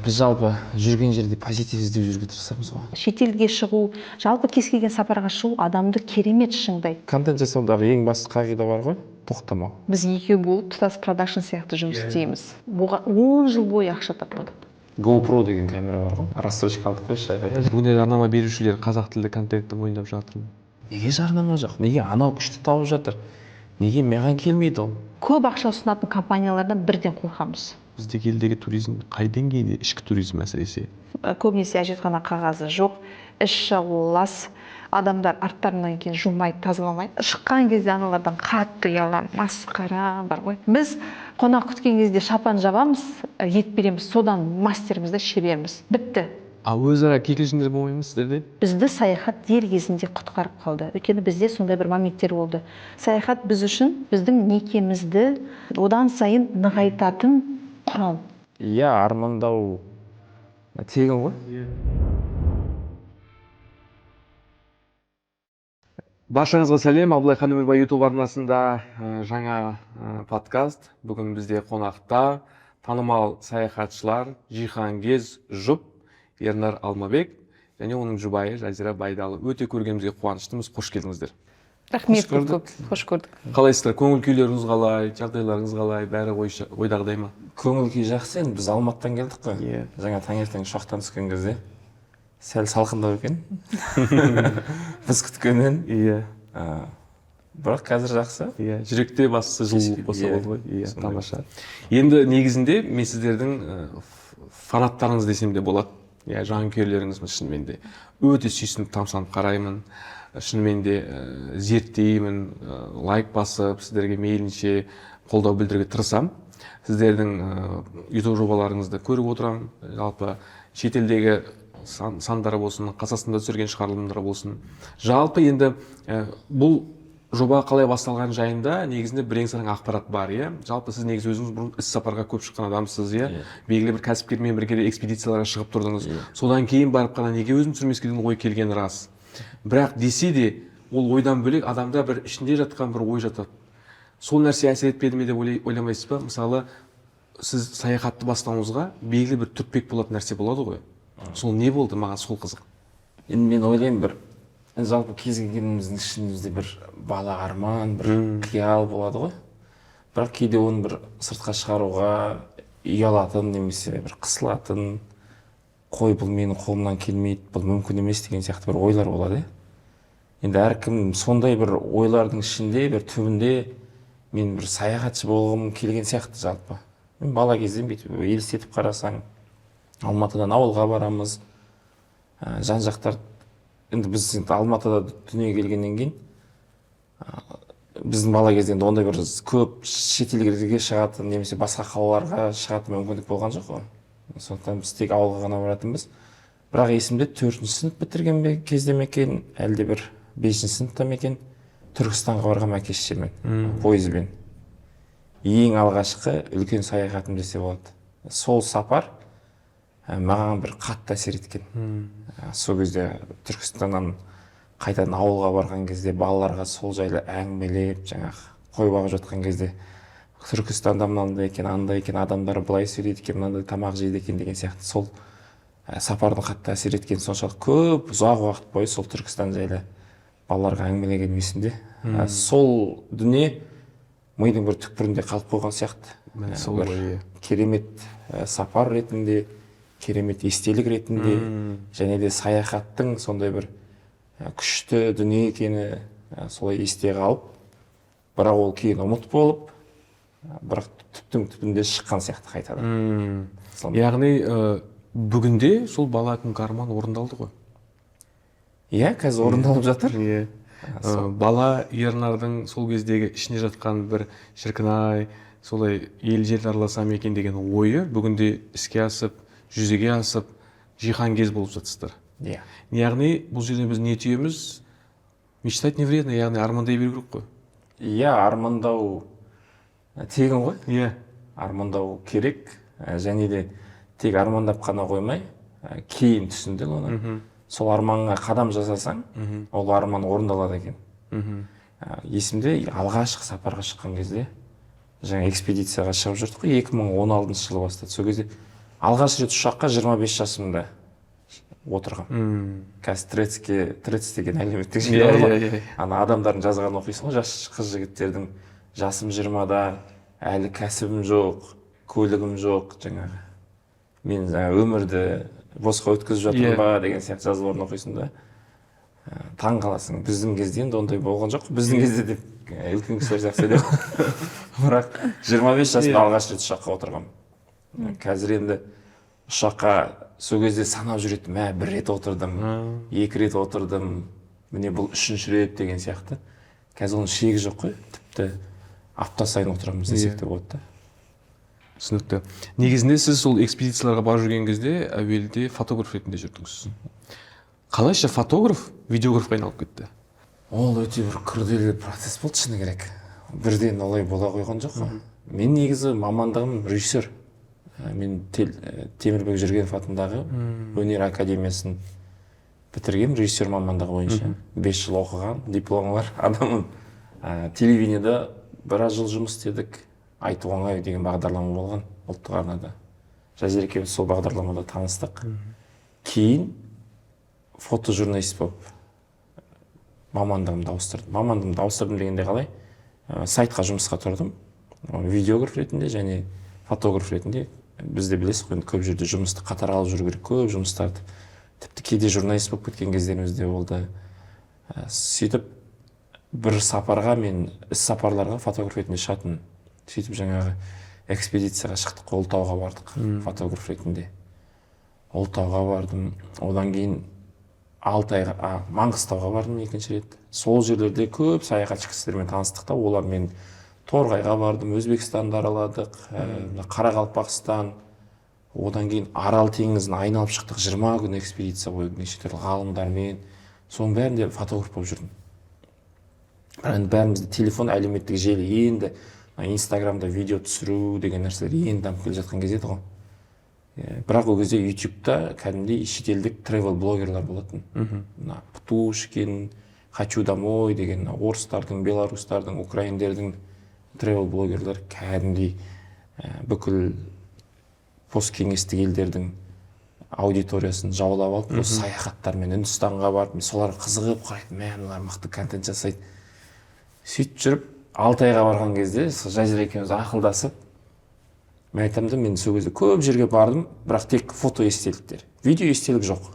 біз жалпы жүрген жерде позитив іздеп жүруге тырысамыз ғой. Шетелге шығу, жалпы кез келген сапарға шығу адамды керемет шыңдайды. Контент жасаудағы ең басты қағида бар ғой, тоқтамау. Біз екеу болып тұтас продакшн сияқты жұмыс істейміз. Бұған 10 жыл бойы ақша таппадық. GoPro деген камера бар ғой. Рассрочка алдық қой шайға. Бүгінде жарнама берушілер қазақ тілді контентті мойындап жатырмын. Неге жарнама жоқ? Неге анау күшті тауып жатыр? Неге маған келмейді ол? Көп ақша ұсынатын компаниялардан бірден қорқамыз. Біздегі елдегі туризм қай деңгейде? Ішкі туризм әсіресе. Көбінесе әжетхана қағазы жоқ, іші лас, адамдар арттарынан кейін жумайды, тазаламайды. Шыққан кезде аналардан қатты ұяламын, масқара бар ғой. Біз қонақ күткен кезде шапан жабамыз, ет береміз, содан мастерімізді шеберіміз. Бітті. А өзара кикілжіңдер болмай ма сіздерде? Бізді саяхат дер кезінде құтқарып қалды. Өйткені бізде сондай бір моменттер болды. Саяхат біз үшін біздің некемізді одан сайын нығайтатын құрал. Иә, армандау тегін ғой. Баршаңызға сәлем, Абылай Хан Өмірбай YouTube арнасында жаңа подкаст. Бүгін бізде қонақта танымал саяхатшылар Жихангез жұп, Ернар Алмабек және оның жұбайы Жазира Байдалы. Өте көргенімізге қуаныштымыз. Қош келдіңіздер. Рахмет көп. Қош көрдік. Қалайсыздар? Көңіл күйлеріңіз қалай, жағдайларыңыз қалай, бәрі ойдағыдай ма? Көңіл күй жақсы, енді біз Алматыдан келдік қой. Жаңа таңертең ұшақтан түскен кезде сәл салқындау екен. Біз күткеннен. Бірақ қазір жақсы. Жүректе бастысы жылулық болса болды ғой. Тамаша. Енді негізінде мен сіздердің фанаттарыңыз десем де болады. Жанкүйерлеріңізбін шынымен де. Өте сүйсініп тамсанып қараймын. Шынымен де зерттеймін, лайк басып, сіздерге мейлінше қолдау білдіруге тырысам. Сіздердің YouTube жобаларыңызды көріп отырамын. Жалпы шетелдегі сандары болсын, қазақстанда түсірген шығарылымдары болсын. Жалпы енді бұл жоба қалай басталған жайында негізінде бірең-сараң ақпарат бар, иә. Жалпы сіз негізі өзіңіз бұрын іс-сапарға көп шыққан адамсыз, иә. Белгілі бір кәсіпкермен бірге экспедицияларға шығып тұрдыңыз. Содан кейін барып қана неге өзім түсірмеске деген ой келгені рас. Бірақ десе де ол ойдан бөлек адамда бір ішінде жатқан бір ой жатады. Сол нәрсе әсер етпеді ме деп ойламайсыз ба? Мысалы, сіз саяхатты бастауыңызға белгілі бір түртпек болатын нәрсе болады ғой. Сол не болды? Маған сол қызық. Енді мен ойлаймын, бір жалпы кез келгеніміздің ішімізде бір бала арман, бір қиял болады ғой. Бірақ кейде оны бір сыртқа шығаруға ұялатын немесе бір қысылатын, қой бұл менің қолымнан келмейді, бұл мүмкін емес деген сияқты бір ойлар болады. Енді әркім сондай бір ойлардың ішінде, бір түбінде мен бір саяхатшы болғым келген сияқты жалпы. Мен бала кезден бүйтіп елестетіп қарасаң, Алматыдан ауылға барамыз, жан-жақтар. Енді біз Алматыда дүниеге келгеннен кейін біздің бала кезде ондай бір көп шетелге шығатын немесе басқа қалаларға шығатын мүмкіндік болған жоқ қой. Сондықтан біз тек ауылға ғана баратынбыз. Бірақ есімде 4-ші сынып бітірген кезде ме екен, әлде бір 5-ші сыныпта ма екен, Түркістанға барғам әке-шешеммен пойызбен. Ең алғашқы үлкен саяхатым десе болады. Сол сапар маған бір қатты әсер еткен. Сол кезде Түркістаннан қайтадан ауылға барған кезде балаларға сол жайлы әңгімелеп, жаңағы қой бағып жатқан кезде Түркістанда мынандай екен, андай екен, адамдар былай сөйлейді екен, мынандай тамақ жейді екен деген сияқты сол сапардың қатты әсер еткен соншалық көп ұзақ уақыт бойы сол Түркістан жайлы балаларға әңгімелеген есімде. Сол дүние мидың бір түкпірінде қалып қойған сияқты. Бір керемет сапар ретінде, керемет естелік ретінде, және де саяхаттың сондай бір күшті дүние екені солай есте қалып, бірақ ол кейін ұмыт болып, бірақ түптің түбінде шыққан сияқты қайтадан. Яғни бүгінде сол бала күнгі арман орындалды ғой. Иә, қазір орындалып жатыр. Бала Ернардың сол кездегі ішіне жатқан бір шіркін-ай, солай ел жер араласам екен деген ойы бүгінде іске асып, жүзеге асып, Жихангез болып жатсыздар. Яғни бұл жерде біз не түйеміз? Мечтать не вредно, яғни армандай беру керек қой. Иә, армандау тегін ғой. Армандау керек, және де тек армандап қана қоймай, кейін түсіндің оны. Сол арманға қадам жасасаң, ол арман орындалады екен. Есімде алғашқы сапарға шыққан кезде, жаңа экспедицияға шығып жүрдік қой, 2016 жылы бастады. Сол кезде алғаш рет ұшаққа 25 жасымда отырғам. Қазір трец деген әлеуметтік желі бар ғой. Ана адамдардың жазғанын оқисың ғой, жас қыз жігіттердің жасым 20-да, әлі кәсібім жоқ, көлігім жоқ, жаңағы мен өмірді босқа өткізіп жатырмын ба деген сияқты жазуларын оқисың да. Таң қаласың. Біздің кезде енді ондай болған жоқ. Біздің кезде деп үлкен кісілер сияқты сөйлеп. Бірақ 25 жасымда алғаш рет ұшаққа отырғам. Қазір енді ұшаққа сол кезде санап жүретін, бір рет отырдым, 2 рет отырдым, міне бұл 3-ші рет деген сияқты. Қазір оның шегі жоқ қой, тіпті апта сайын отырамыз десек те болады да. Түсінікті. Негізінде сіз сол экспедицияларға барып жүрген кезде әуелде фотограф ретінде жүрдіңіз. Қалайша фотограф видеографқа айналып кетті? Ол өте бір күрделі процесс болды, шыны керек. Бірден олай бола қойған жоқ. Мен негізі мамандығым режиссер. Мен Темірбек Жүргенов атындағы өнер академиясын бітіргем, режиссер мамандығы бойынша. 5 жыл оқыған, дипломы бар адамын. Телевидениеда біраз жыл жұмыс істедік. Айту оңай деген бағдарлама болған ұлттық арнада. Жазир екеуміз сол бағдарламада таныстық. Кейін фотожурналист болып мамандығымды ауыстырдым. Мамандығымды ауыстырдым дегенде қалай? Сайтқа жұмысқа тұрдым. Видеограф ретінде және фотограф ретінде. Бізде білесіз ғой, көп жерде жұмысты қатар алып жүру керек, көп жұмыстарды. Тіпті кейде журналист болып кеткен кездеріміз де болды. Сөйтіп бір сапарға мен іс сапарларға фотограф ретінде шығатын. Сөйтіп жаңағы экспедицияға шықтық, Ұлытауға бардық фотограф ретінде. Ұлытауға бардым. Одан кейін Маңғыстауға бардым 2-ші рет. Сол жерлерде көп саяхатшы кісілермен таныстық та, олармен Торғайға бардым, Өзбекстанды араладық, Қарақалпақстан. Одан кейін Арал теңізін айналып шықтық, 20 күн экспедиция қойып, неше түрлі ғалымдармен. Соның бәрінде фотограф болып жүрдім. Енді бәрімізде телефон, әлеуметтік желі, енді Инстаграмда видео түсіру деген нәрселер енді дамып келе жатқан кезде еді ғой. Бірақ ол кезде YouTube-та кәдімгідей шетелдік тревел блогерлар болатын. Птушкин, Хочу домой деген орыстардың, белорустардың, украиндердің тревел блогерлар кәдімгідей бүкіл посткеңестік елдердің аудиториясын жаулап алып, осы саяхаттармен Үндістанға барып, мен соларға қызығып қарайтын, мыналар мықты контент жасайды. Сөйтіп жүріп, Алтайға барған кезде Жазира екеуміз ақылдасып, мен айтамын да, мен сол кезде көп жерге бардым, бірақ тек фото естеліктер, видео естелік жоқ.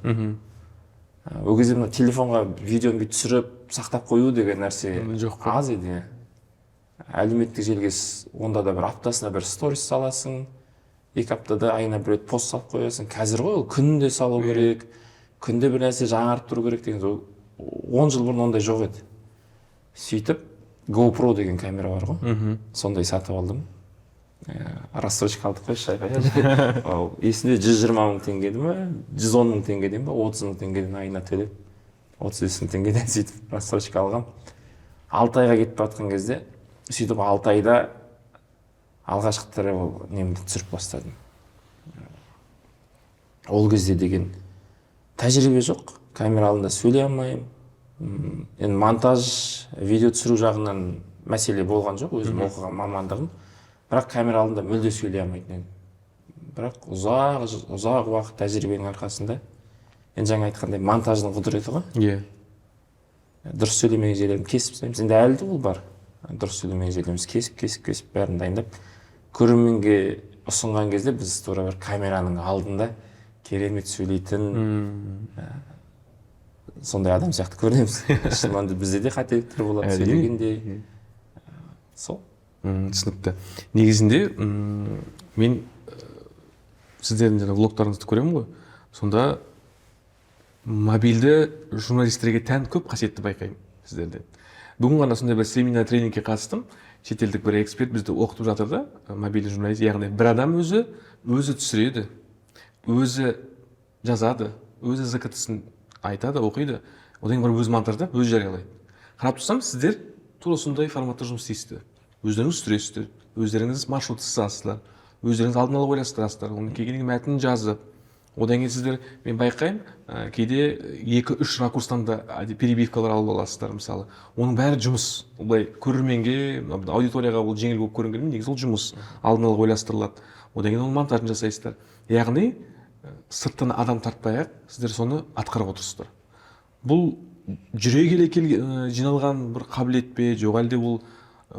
Ол кезде мына телефонға видеоны түсіріп, сақтап қою деген нәрсе аз еді. Әлеуметтік желіге онда да бір аптасына бір сторис саласың, 2 аптада айына бір рет пост салып қоясың. Қазір ғой ол күнде салу керек, күнде бір нәрсе жаңарып тұру керек деген. 10 жыл бұрын ондай жоқ еді. Сөйтіп GoPro деген камера бар ғой, сондай сатып алдым. Рассрочка алдық қой, шайқай. Есімде 120 мың теңгеді ме, 110 мың теңгеден ба, 30 мың теңгеден айына төлеп, 35 мың теңгеден сөйтіп рассрочка алғам. Алтайға кетіп батқан кезде, сөйтіп Алтайда алғашқы тревел немді түсіріп бастадым. Ол кезде деген тәжірибе жоқ, камера алдында сөйлей алмаймын. Енді монтаж, видео түсіру жағынан мәселе болған жоқ, өзім оқыған мамандығым. Бірақ камера алдында мүлде сөйлей алмайтын. Бірақ ұзақ уақыт тәжірибенің арқасында, енді жаңа айтқандай монтаждың құдіреті ғой. Дұрыс сөйлемеген жерлерін кесіп тастаймыз. Енді әлі де ол бар. Дұрыс сөйлемеген жерлеріміз кесіп бәрін дайындап, көрерменге ұсынған кезде біз тура бір камераның алдында керемет сөйлейтін сондай адам сияқты көрінеміз. Шынында бізде де қателіктер болады сөйлегенде. Сол. Түсінікті. Негізінде мен сіздердің влогтарыңызды көремін ғой. Сонда мобильді журналистерге тән көп қасиетті байқаймын сіздерден. Бүгін ғана сондай бір семинар тренингке қатыстым. Шетелдік бір эксперт бізді оқытып жатыр да, мобильді журналист, яғни бір адам өзі түсіреді, өзі жазады, өзі ЗКТ-сын айтады, оқиды, одан кейін өзі монтаждап, өзі жариялайды. Қарап тұрсам, сіздер тура сондай форматта жұмыс істейсіздер. Өздеріңіз түсіресіздер, өздеріңіз маршрут сызасыздар, өздеріңіз алдын ала ойластырасыздар, оның кейін мәтінін жазып, одан кейін сіздер, мен байқаймын, кейде 2-3 ракурстан да перебивкалар алып аласыздар, мысалы. Оның бәрі жұмыс. Олай көрерменге, аудиторияға ол жеңіл болып көрінгенімен, негізі ол жұмыс алдын ала ойластырылады. Одан кейін оның монтажын жасайсыздар. яғни сырттан адам тартпай ақ сіздер соны атқарып отырсыздар. Бұл жүре келе жиналған бір қабілет пе, жоқ әлде бұл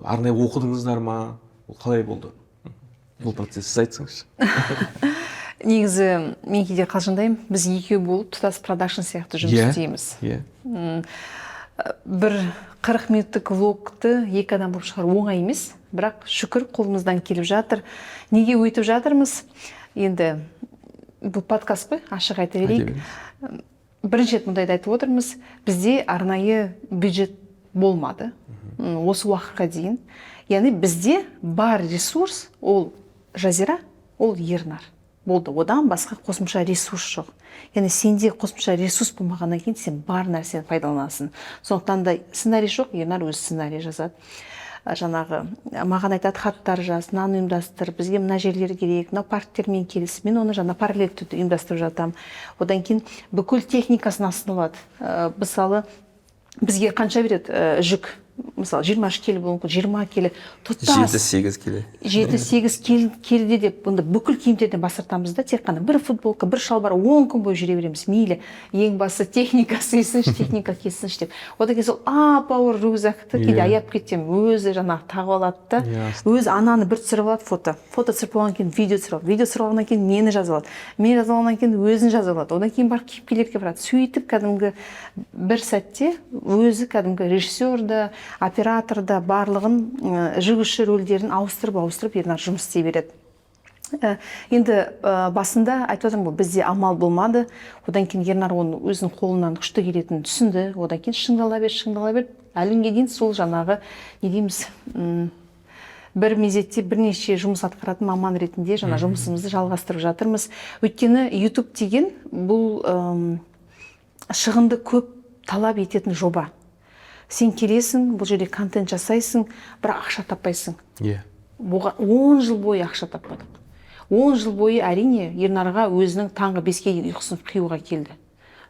арнайы оқыдыңыздар ма? Бұл қалай болды? Бұл процесс сіз айтсаңызшы. Негізі мен кейде қалжыңдаймын, біз екеу болып тұтас продакшн сияқты жұмыс істейміз. Бір 40 минуттық влогты 2 адам болып шығару оңай емес, бірақ шүкір қолымыздан келіп жатыр. Неге өйтіп жатырмыз? Енді бұл подкаст қой, ашық айта берейік. Бірінші рет мұндайды айтып отырмыз, бізде арнайы бюджет болмады осы уақытқа дейін. Яғни бізде бар ресурс, ол Жазира, ол Ернар. Болды, одан басқа қосымша ресурс жоқ. Яғни сенде қосымша ресурс болмағаннан кейін сен бар нәрсені пайдаланасың. Сондықтан да сценарий жоқ, Ернар өз сценарий жазады. Жаңағы маған айтады, хаттар жаз, мынаны ұйымдастыр, бізге мына жерлер керек, мына парктермен келіс. Мен оны жаңа параллель түрде ұйымдастырып жатамын. Одан кейін бүкіл техникасын астын алады. Мысалы, бізге қанша береді жүк? Мысалы 20 келі болуы, 20 келі тұтас 7-8 келі 7-8 келіде деп бұнда бүкіл киімдерден бас тартамыз да, тек қана бір футболка, бір шалбар 10 күн бойы жүре береміз. Мейлі ең басы техника сыйсыншы, техника келсінші деп. Одан кейін сол ауыр рюкзакты кейде аяп кетсем, өзі жаңағы тағып алады да, өзі ананы бір түсіріп алады, фото түсіріп алғаннан кейін видео түсіріп алады, видео түсіріп алғаннан кейін мені жазып алады, мен жазып алғаннан кейін өзін жазып алады, одан кейін барып кейіпкерлерге барады. Сөйтіп кәдімгі бір сәтте өзі кәдімгі режиссерді, операторда барлығын жүргізуші рөлдерін ауыстырып Ернар жұмыс істей береді. Енді басында айтып отырмын, бізде амал болмады. Одан кейін Ернар оны өзінің қолынан күшті келетінін түсінді. Одан кейін шыңдала бер. Әлінге дейін сол жаңағы не дейміз, бір мезетте бірнеше жұмыс атқаратын маман ретінде жаңа жұмысымызды жалғастырып жатырмыз. Өйткені YouTube деген бұл шығынды көп талап ететін жоба. Сен келесің, бұл жерде контент жасайсың, бірақ ақша таппайсың. 10 жыл бойы ақша таппадық. 10 жыл бойы әрине Ернарға өзінің таңғы 5-ке ұйқысын қиюға келді.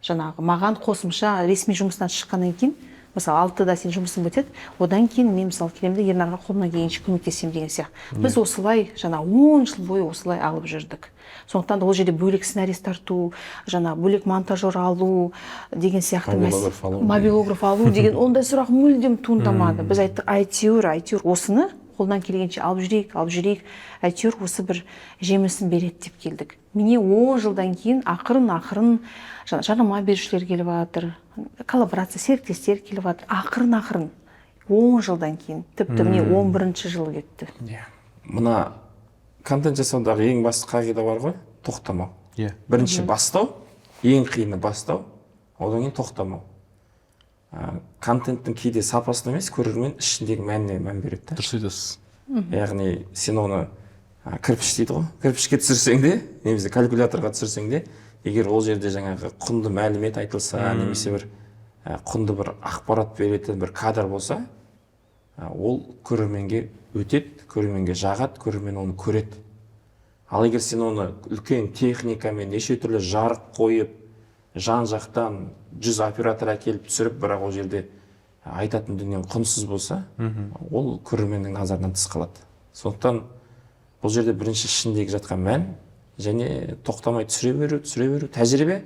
Жаңағы маған қосымша ресми жұмыстан шыққаннан кейін, мысалы 6-да сен жұмысың бітеді, одан кейін мен мысалы келемін де Ернарға қолымнан келгенше көмектесем деген сияқты. Біз осылай жаңа 10 жыл бойы осылай алып жүрдік. Сондықтан да ол жерде бөлек сценарист тарту, жаңа бөлек монтажер алу деген сияқты мобилограф алу деген ондай сұрақ мүлдем туындамады. Біз айттық, әйтеуір осыны қолдан келгенше алып жүрейік, әйтеуір осы бір жемісін береді деп келдік. Міне 10 жылдан кейін ақырын жарнама берушілер келіп жатыр, коллаборация серіктестер келіп жатыр, ақырын 10 жылдан кейін, тіпті міне 11-ші жыл кетті. Мына контент жасаудағы ең басты қағида бар ғой, тоқтамау. Бірінші бастау, ең қиыны бастау, одан кейін тоқтамау. Контенттің кейде сапасына емес, көрермен ішіндегі мәніне мән береді. Дұрыс айтасыз. Яғни сен оны кірпіш дейді ғой, кірпішке түсірсең де, немесе калькуляторға түсірсең де, егер ол жерде жаңағы құнды мәлімет айтылса, немесе бір құнды бір ақпарат беретін бір кадр болса, ол көрерменге өтеді, көрерменге жағады, көрермен оны көреді. Ал егер сен оны үлкен техникамен неше түрлі жарық қойып, жан жақтан 100 оператор әкеліп түсіріп, бірақ ол жерде айтатын дүниең құнсыз болса, ол көрерменнің назарынан тыс қалады. Сондықтан бұл жерде бірінші ішіндегі жатқан мән және тоқтамай түсіре беру, тәжірибе.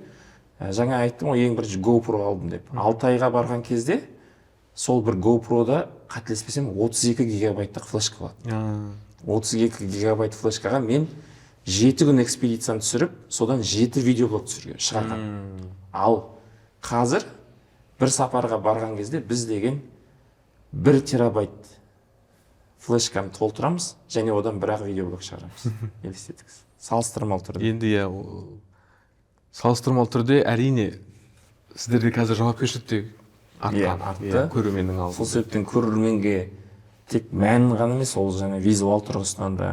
Жаңа айттым ғой, ең бірінші GoPro алдым деп. 6 айға барған кезде сол бір GoPro-да қателеспесем 32 гигабайттық флешка болады. 32 гигабайт флешкаға мен 7 күн экспедицияны түсіріп, содан 7 видеоблог түсірген, шығарған. Ал қазір бір сапарға барған кезде біз деген 1 терабайт флешканы толтырамыз, және одан бір-ақ видеоблог шығарамыз. Елестетіңіз. Салыстырмалы түрде. Енді салыстырмалы түрде әрине сіздерде қазір жауапкершілік артты, көрерменнің алдында. Сол себептен көрерменге тек мән ғана емес, ол жаңа визуал тұрғысынан да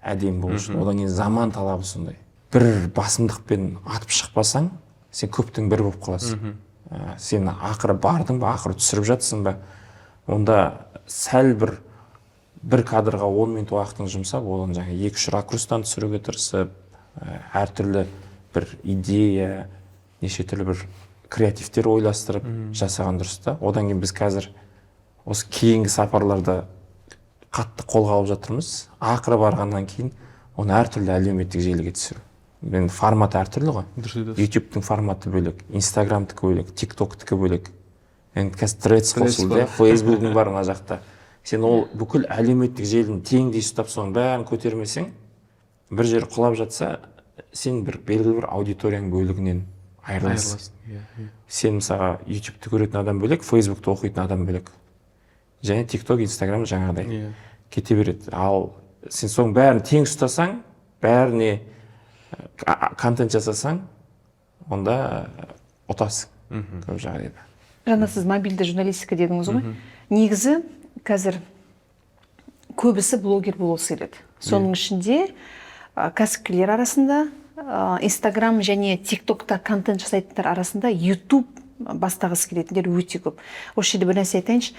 әдемі болу үшін. Одан кейін заман талабы сондай. Бір басымдықпен атып шықпасаң, сен көптің бірі болып қаласың. Сен ақыры бардың ба, ақыры түсіріп жатсың ба, онда сәл бір кадрға 10 минут уақытын жұмсап, одан жаңа 2-3 ракурстан түсіруге тырысып, әртүрлі бір идея, неше түрлі бір креативтер ойластырып жасаған дұрыс та. Одан кейін біз қазір осы кейінгі сапарларда қатты қолға алып жатырмыз. Ақыры барғаннан кейін оны әртүрлі әлеуметтік желіге түсіру. енді форматы әртүрлі ғой. Дұрыс айтасыз. ютубтың форматы бөлек, инстаграмдікі бөлек, тиктоктікі бөлек. Енді қазір тредс қосылды, фейсбуктың бар мына жақта. Сен ол бүкіл әлеуметтік желіні теңдей ұстап соның бәрін көтермесең, бір жер құлап жатса, сен бір белгілі бір аудиторияның бөлігінен айырыласың. Сен мысалға ютубты көретін адам бөлек, фейсбукты оқитын адам бөлек. Және тикток, инстаграм жаңағыдай кете береді. Ал сен соның бәрін тең ұстасаң, бәріне контент жасасаң, онда ұтасың көп жағдайда. Жаңа сіз мобильді журналистика дедіңіз ғой. Негізі қазір көбісі блогер болғысы келеді. Соның ішінде кәсіпкерлер арасында, инстаграм және тиктокта контент жасайтындар арасында ютуб бастағысы келетіндер өте көп. Осы жерде бір нәрсе айтайыншы.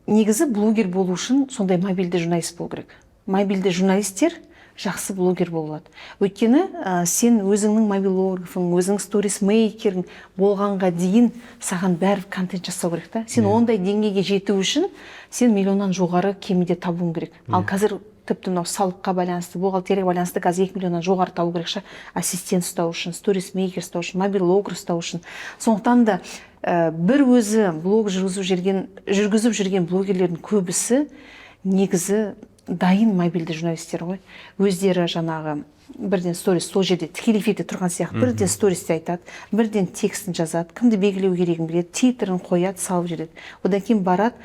Негізі блогер болу үшін сондай мобильді журналист болу керек. Мобильді журналистер жақсы блогер болады. Өйткені сен өзіңнің мобилографың, өзіңнің сторис-мейкерің болғанға дейін саған бәрі контент жасау керек та. Сен ондай деңгейге жету үшін сен миллионнан жоғары кемінде табуың керек. Ал қазір тіпті мынау салыққа байланысты, бухгалтерияға байланысты қазір 2 миллионнан жоғары табу керек ше. Ассистент ұстау үшін, сторис-мейкер ұстау үшін, мобилограф ұстау үшін. Сондықтан да бір өзі блог жүргізіп жүрген блогерлердің көбісі негізі дайын мобильді журналистер ғой. Өздері жаңағы бірден сторис сол жерде тікелей эфирде тұрған сияқты бірден стористе айтады, бірден текстін жазады, кімді белгілеу керегін біледі, титрін қояды, салып жібереді. Одан кейін барады,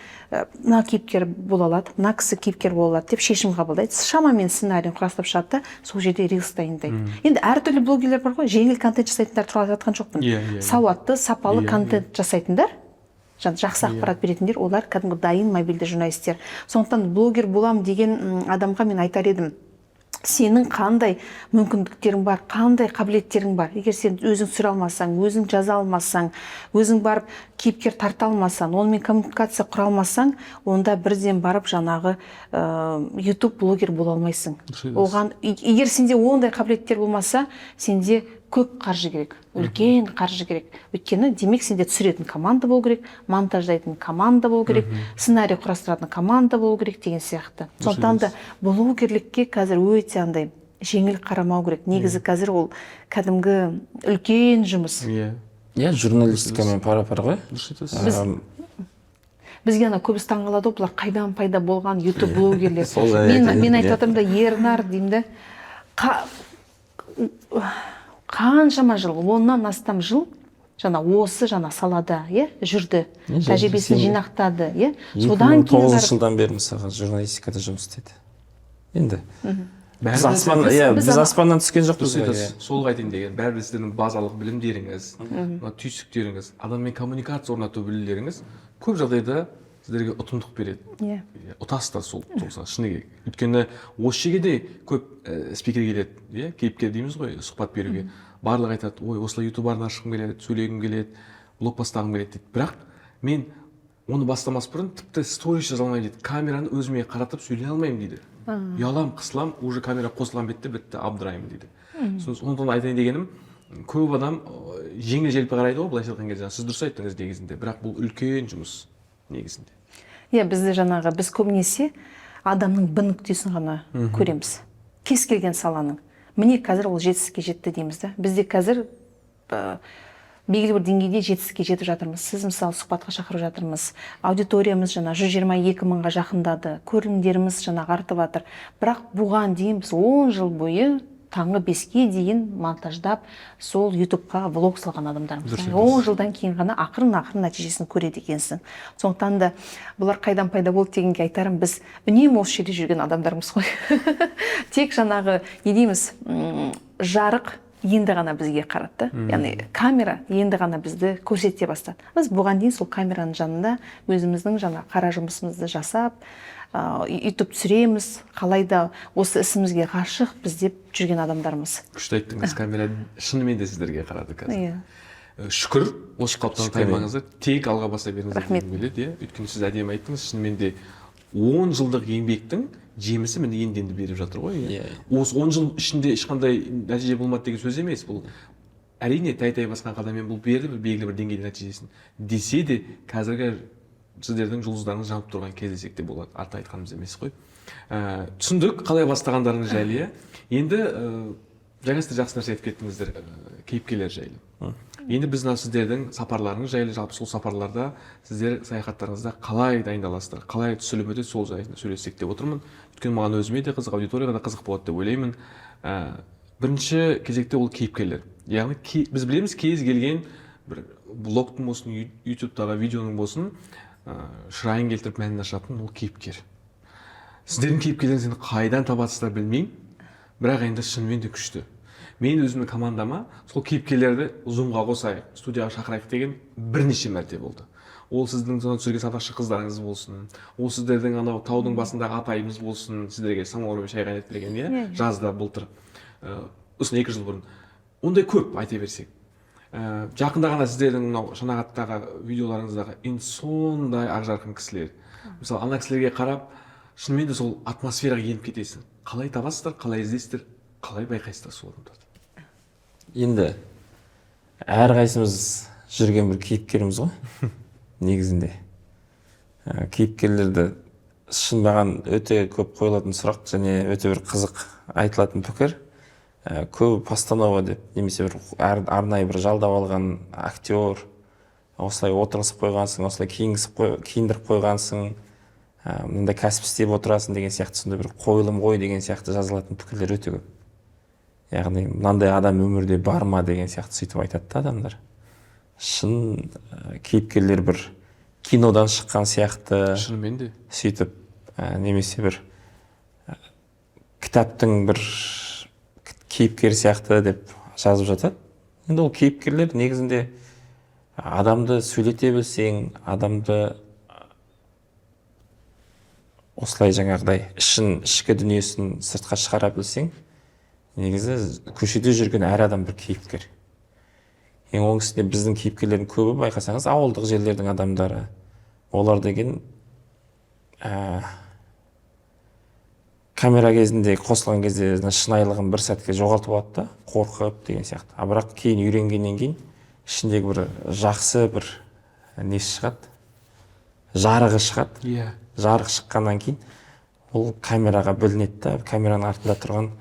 мына кейіпкер бола алады, мына кісі кейіпкер бола алады деп шешім қабылдайды. Шамамен сценарийін құрастырып шығады да сол жерде рилс дайындайды. Енді әртүрлі блогерлер бар ғой, жеңіл контент жасайтындар туралы айтқан жоқпын. Сауатты, сапалы контент жасайтындар, жақсы ақпарат беретіндер, олар кәдімгі дайын мобильді журналистер. Сондықтан блогер болам деген адамға мен айтар едім, сенің қандай мүмкіндіктерің бар, қандай қабілеттерің бар. Егер сен өзің түсіре алмасаң, өзің жаза алмасаң, өзің барып кейіпкер тарта алмасаң, онымен коммуникация құра алмасаң, онда бірден барып жаңағы YouTube блогер бола алмайсың. Оған егер сенде ондай қабілеттер болмаса, сенде көп қаржы керек, үлкен қаржы керек. Өйткені демек сенде түсіретін команда болу керек, монтаждайтын команда болу керек, сценарий құрастыратын команда болу керек деген сияқты. Сондықтан да блогерлікке қазір өте андай жеңіл қарамау керек. Негізі қазір ол кәдімгі үлкен жұмыс. Журналистикамен пара-пар ғой. Бізге ана көбісі таңғалады, бұлар қайдан пайда болған YouTube блогерлер. Мен айтып жатырмын да, Ернар деймін да, қаншама жыл, 10-нан астам жыл осы салада жүрді, тәжірибесін жинақтады. Содан кейін 2009 жылдан бері мысалға журналистикада жұмыс істеді. Енді біз аспаннан түскен жоқпыз. Сол қайтын деген, бәрі сіздердің базалық білімдеріңіз, түйсіктеріңіз, адаммен коммуникация орнату білімдеріңіз көп жағдайда сіздерге ұтымдық береді. Ұтасы да сол шыны керек. Өйткені осы жерге де көп спикер келеді, кейіпкер дейміз ғой, сұхбат беруге. Барлығы айтады, ой, осылай YouTube арна ашқым келеді, сөйлегім келеді, блог бастағым келеді дейді. Бірақ мен оны бастамас бұрын тіпті сторис жаза алмаймын дейді. Камераны өзіме қаратып сөйлей алмаймын дейді. Ұялам, қысылам, уже камера қосылған бітті абдыраймын дейді. Сондықтан айтайын дегенім, көп адам жеңіл-желпі қарайды ғой, былайша айтқан кезде. Сіз дұрыс айттыңыз негізінде, бірақ бұл үлкен жұмыс негізінде. Біз көбінесе адамның бір нүктесін ғана көреміз. Кез келген саланың. Міне қазір ол жетістікке жетті дейміз да. Бізде қазір белгілі бір деңгейде жетістікке жетіп жатырмыз. Сіз мысалы сұхбатқа шақырып жатырмыз. Аудиториямыз 122 мыңға жақындады. Көрілімдеріміз артып жатыр. Бірақ бұған дейін біз 10 жыл бойы таңғы 5-ке дейін монтаждап, сол YouTube'қа влог салған адамдармыз. 10 жылдан кейін ғана ақырын нәтижесін көреді екенсің. Сондықтан да бұлар қайдан пайда болды дегенге айтарым, біз үнемі осы жерде жүрген адамдармыз ғой. Тек не дейміз, жарық енді ғана бізге қаратты. Яғни камера енді ғана бізді көрсете бастады. Біз бұған дейін сол камераның жанында өзіміздің қара жұмысымызды жасап, YouTube түсіреміз, қалайда осы ісімізге ғашық біз деп жүрген адамдармыз. Күшті айттыңыз, камера шынымен де сіздерге қарады қазір. Шүкір, осы қалыптан таймаңызды тек алға баса беріңіздер дегім келеді. Өйткені сіз әдемі айттыңыз, шынымен де 10 жылдық еңбектің жемісі міне енді беріп жатыр ғой. Осы 10 жыл ішінде ешқандай нәтиже болмады деген сөз емес. Бұл әрине тай-тай басқан қадаммен бұл берді белгілі бір деңгейде нәтижесін. Десе де қазіргі сіздердің жұлдыздарыңыз жанып тұрған кез десек те болады. Артта айтқанымыз емес қой. Түсіндік қалай бастағандарыңыз жайлы. Енді жаңа сіздер жақсы нәрсе айтып кеттіңіздер, кейіпкерлер жайлы. Енді біз мына сіздердің сапарларыңыз жайлы, жалпы сол сапарларда сіздер саяхаттарыңызда қалай дайындаласыздар, қалай түсірілім өтеді, сол жайында сөйлессек деп отырмын. Өйткені маған өзіме де қызық, аудиторияға да қызық болады деп ойлаймын. Бірінші кезекте ол кейіпкерлер. Яғни біз білеміз, кез келген бір блогтың болсын, ютубтағы видеоның болсын, шырайын келтіріп мәнін ашатын ол кейіпкер. Сіздердің кейіпкерлеріңізді қайдан табасыздар білмеймін, бірақ енді шынымен де күшті. Мен өзімнің командама сол кейіпкерлерді зумға қосайық, студияға шақырайық деген бірнеше мәрте болды. Ол сіздің түсірген саташы қыздарыңыз болсын, ол сіздердің анау таудың басындағы апайымыз болсын, сіздерге самаурмен шай қайнатып берген, жазда былтыр, осыны 2 жыл бұрын. Ондай көп айта берсек. Жақында ғана сіздердің мынау Шанағаттағы видеоларыңыздағы сондай ақжарқын кісілер. Мысалы, ана кісілерге қарап, шынымен де сол атмосфераға еніп кетесің. Қалай табасыздар, қалай іздейсіздер, қалай байқайсыздар сол адамдарды? Енді әрқайсымыз жүрген бір кейіпкеріміз ғой, негізінде. Кейіпкерлерді шын маған өте көп қойылатын сұрақ және өте бір қызық айтылатын пікір. Көбі постанова деп, немесе бір арнайы бір жалдап алған актер, осылай отырғызып қойғансың, осылай киіндіріп қойғансың, мындай кәсіп істеп отырасың деген сияқты, сондай бір қойылым ғой деген сияқты жазылатын пікірлер өте көп. Яғни мынандай адам өмірде бар ма деген сияқты сөйтіп айтады да адамдар. Шын кейіпкерлер бір кинодан шыққан сияқты, шынымен де сөйтіп немесе бір кітаптың бір кейіпкер сияқты деп жазып жатады. Енді ол кейіпкерлер негізінде адамды сөйлете білсең, адамды осылай жаңағыдай ішкі дүниесін сыртқа шығара білсең, негізі көшеде жүрген әр адам бір кейіпкер. Ең оңысында біздің кейіпкерлердің көбі байқасаңыз ауылдық жерлердің адамдары. Олар деген камера кезінде қосылған кезде шынайылығын бір сәтке жоғалтып алады да, қорқып деген сияқты. Бірақ кейін үйренгеннен кейін ішіндегі бір жақсы бір несі шығады, жарығы шығады. Иә. Жарық шыққаннан кейін ол камераға білінеді да, камераның артында тұрған